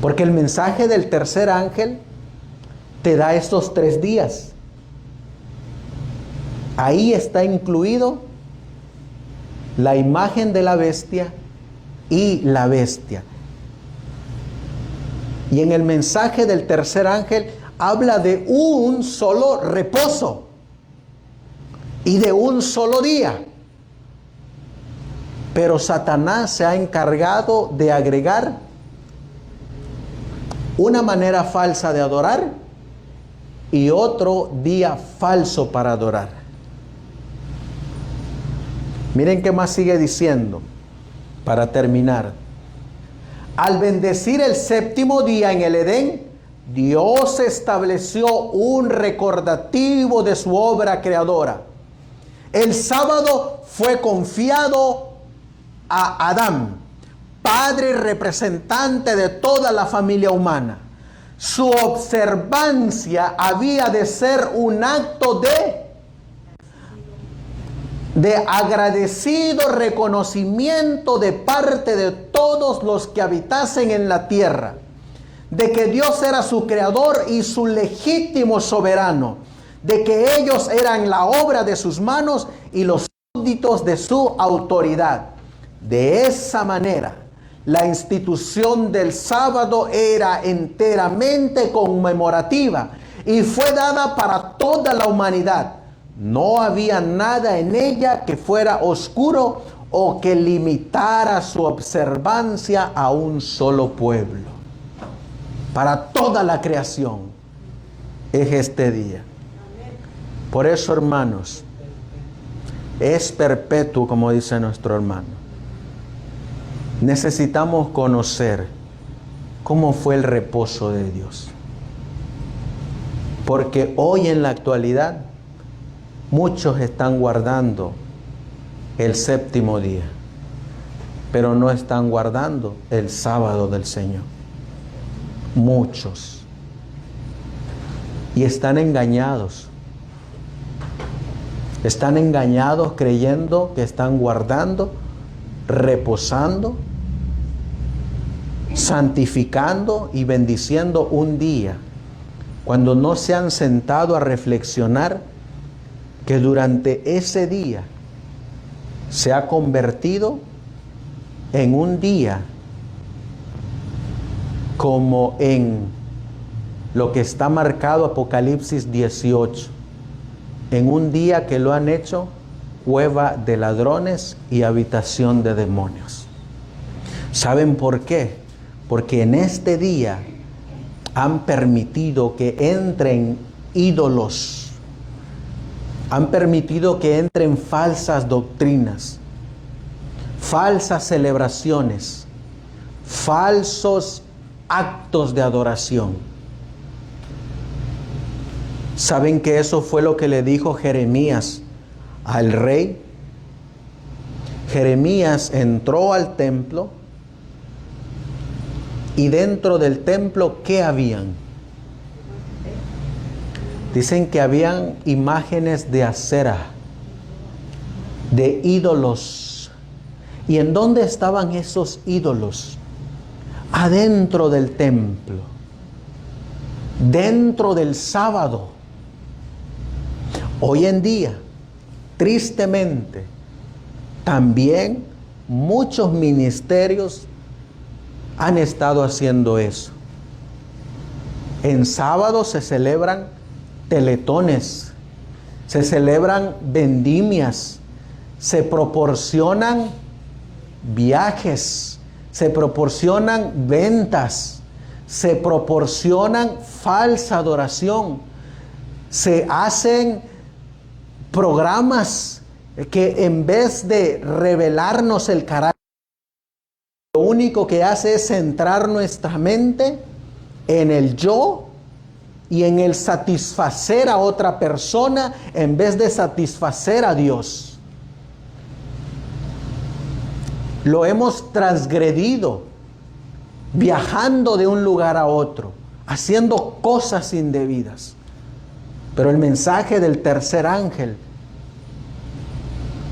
Porque el mensaje del tercer ángel te da estos 3 días. Ahí está incluido la imagen de la bestia y la bestia. Y en el mensaje del tercer ángel habla de un solo reposo y de un solo día. Pero Satanás se ha encargado de agregar una manera falsa de adorar y otro día falso para adorar. Miren qué más sigue diciendo para terminar. Al bendecir el séptimo día en el Edén, Dios estableció un recordativo de su obra creadora. El sábado fue confiado a Adán, padre y representante de toda la familia humana. Su observancia había de ser un acto de agradecido reconocimiento de parte de todos los que habitasen en la tierra, de que Dios era su creador y su legítimo soberano, de que ellos eran la obra de sus manos y los súbditos de su autoridad. De esa manera, la institución del sábado era enteramente conmemorativa y fue dada para toda la humanidad. No había nada en ella que fuera oscuro o que limitara su observancia a un solo pueblo. Para toda la creación es este día. Por eso, hermanos, es perpetuo, como dice nuestro hermano. Necesitamos conocer cómo fue el reposo de Dios. Porque hoy en la actualidad, muchos están guardando el séptimo día, pero no están guardando el sábado del Señor. Muchos. Y están engañados. Están engañados creyendo que están guardando, reposando, santificando y bendiciendo un día, cuando no se han sentado a reflexionar que durante ese día se ha convertido en un día como en lo que está marcado Apocalipsis 18, en un día que lo han hecho cueva de ladrones y habitación de demonios. ¿Saben por qué? Porque en este día han permitido que entren ídolos, han permitido que entren falsas doctrinas, falsas celebraciones, falsos actos de adoración. ¿Saben que eso fue lo que le dijo Jeremías al rey? Jeremías entró al templo y dentro del templo, ¿qué habían? Dicen que habían imágenes de acera, de ídolos. ¿Y en dónde estaban esos ídolos? Adentro del templo, dentro del sábado. Hoy en día, tristemente, también muchos ministerios han estado haciendo eso. En sábado se celebran teletones, se celebran vendimias, se proporcionan viajes, se proporcionan ventas, se proporcionan falsa adoración, se hacen programas que en vez de revelarnos el carácter, lo único que hace es centrar nuestra mente en el yo y en el satisfacer a otra persona en vez de satisfacer a Dios. Lo hemos transgredido, viajando de un lugar a otro, haciendo cosas indebidas. Pero el mensaje del tercer ángel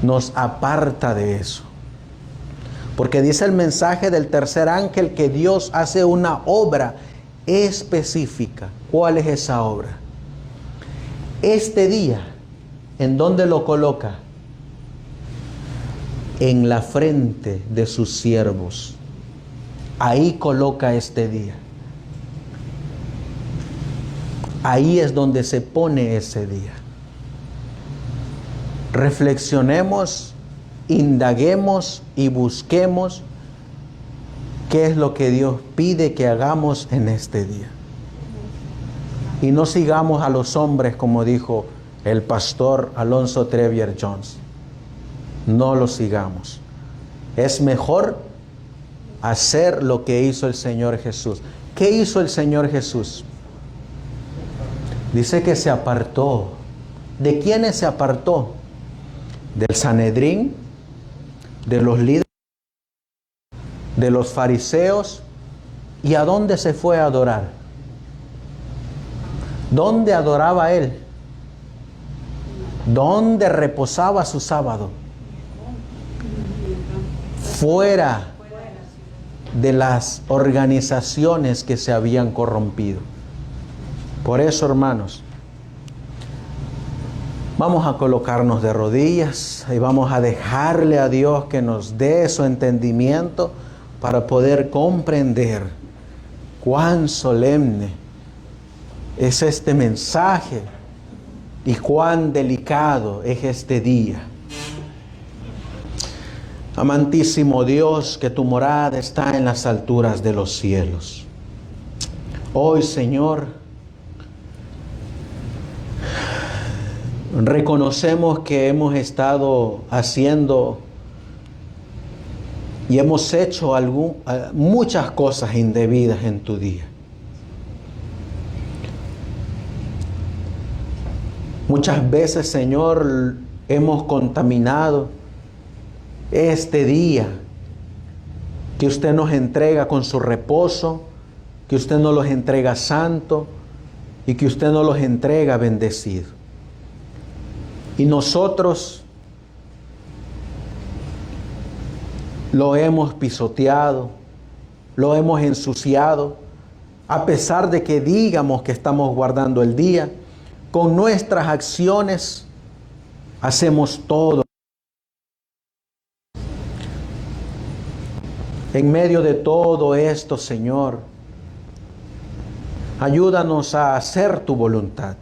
nos aparta de eso. Porque dice el mensaje del tercer ángel que Dios hace una obra específica. ¿Cuál es esa obra? Este día, ¿en dónde lo coloca? En la frente de sus siervos. Ahí coloca este día. Ahí es donde se pone ese día. Reflexionemos, indaguemos y busquemos qué es lo que Dios pide que hagamos en este día. Y no sigamos a los hombres como dijo el pastor Alonso Trevier Jones. No lo sigamos. Es mejor hacer lo que hizo el Señor Jesús. ¿Qué hizo el Señor Jesús? Dice que se apartó. ¿De quiénes se apartó? Del Sanedrín, de los líderes, de los fariseos. ¿Y a dónde se fue a adorar? ¿Dónde adoraba él? ¿Dónde reposaba su sábado? Fuera de las organizaciones que se habían corrompido. Por eso, hermanos, vamos a colocarnos de rodillas y vamos a dejarle a Dios que nos dé su entendimiento para poder comprender cuán solemne es este mensaje y cuán delicado es este día. Amantísimo Dios, que tu morada está en las alturas de los cielos. Hoy, Señor, reconocemos que hemos estado haciendo y hemos hecho muchas cosas indebidas en tu día. Muchas veces, Señor, hemos contaminado este día que usted nos entrega con su reposo, que usted nos los entrega santo y que usted nos los entrega bendecido. Y nosotros lo hemos pisoteado, lo hemos ensuciado, a pesar de que digamos que estamos guardando el día. Con nuestras acciones hacemos todo. En medio de todo esto, Señor, ayúdanos a hacer tu voluntad.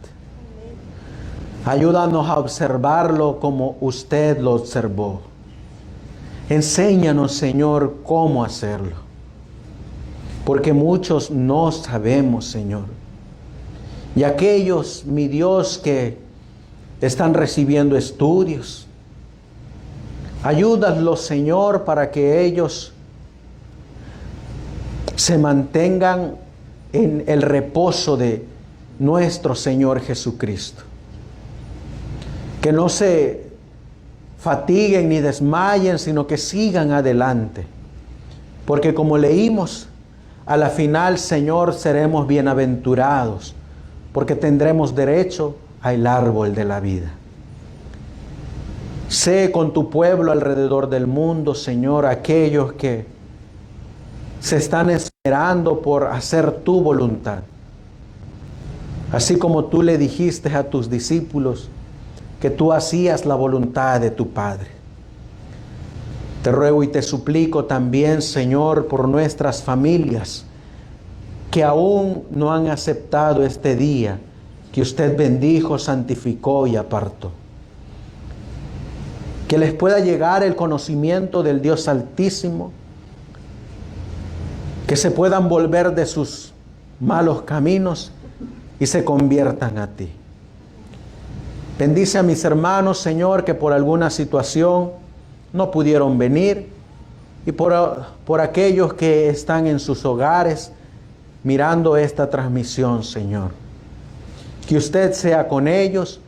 Ayúdanos a observarlo como usted lo observó. Enséñanos, Señor, cómo hacerlo. Porque muchos no sabemos, Señor. Y aquellos, mi Dios, que están recibiendo estudios, ayúdalos, Señor, para que ellos se mantengan en el reposo de nuestro Señor Jesucristo. Que no se fatiguen ni desmayen, sino que sigan adelante. Porque como leímos, a la final, Señor, seremos bienaventurados, porque tendremos derecho al árbol de la vida. Sé con tu pueblo alrededor del mundo, Señor, aquellos que se están esperando por hacer tu voluntad. Así como tú le dijiste a tus discípulos que tú hacías la voluntad de tu Padre. Te ruego y te suplico también, Señor, por nuestras familias que aún no han aceptado este día que usted bendijo, santificó y apartó. Que les pueda llegar el conocimiento del Dios Altísimo, que se puedan volver de sus malos caminos y se conviertan a ti. Bendice a mis hermanos, Señor, que por alguna situación no pudieron venir, y por aquellos que están en sus hogares mirando esta transmisión, Señor. Que usted sea con ellos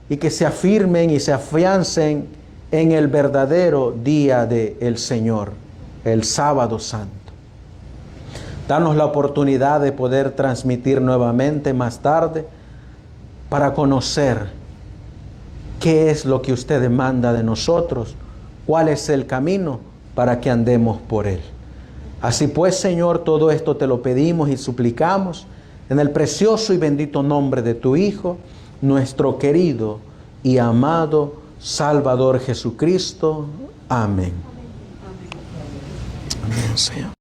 y que se afirmen y se afiancen en el verdadero día del Señor, el sábado santo. Danos la oportunidad de poder transmitir nuevamente más tarde para conocer qué es lo que usted demanda de nosotros, cuál es el camino para que andemos por él. Así pues, Señor, todo esto te lo pedimos y suplicamos en el precioso y bendito nombre de tu Hijo, nuestro querido y amado Salvador Jesucristo. Amén. Amén, Señor.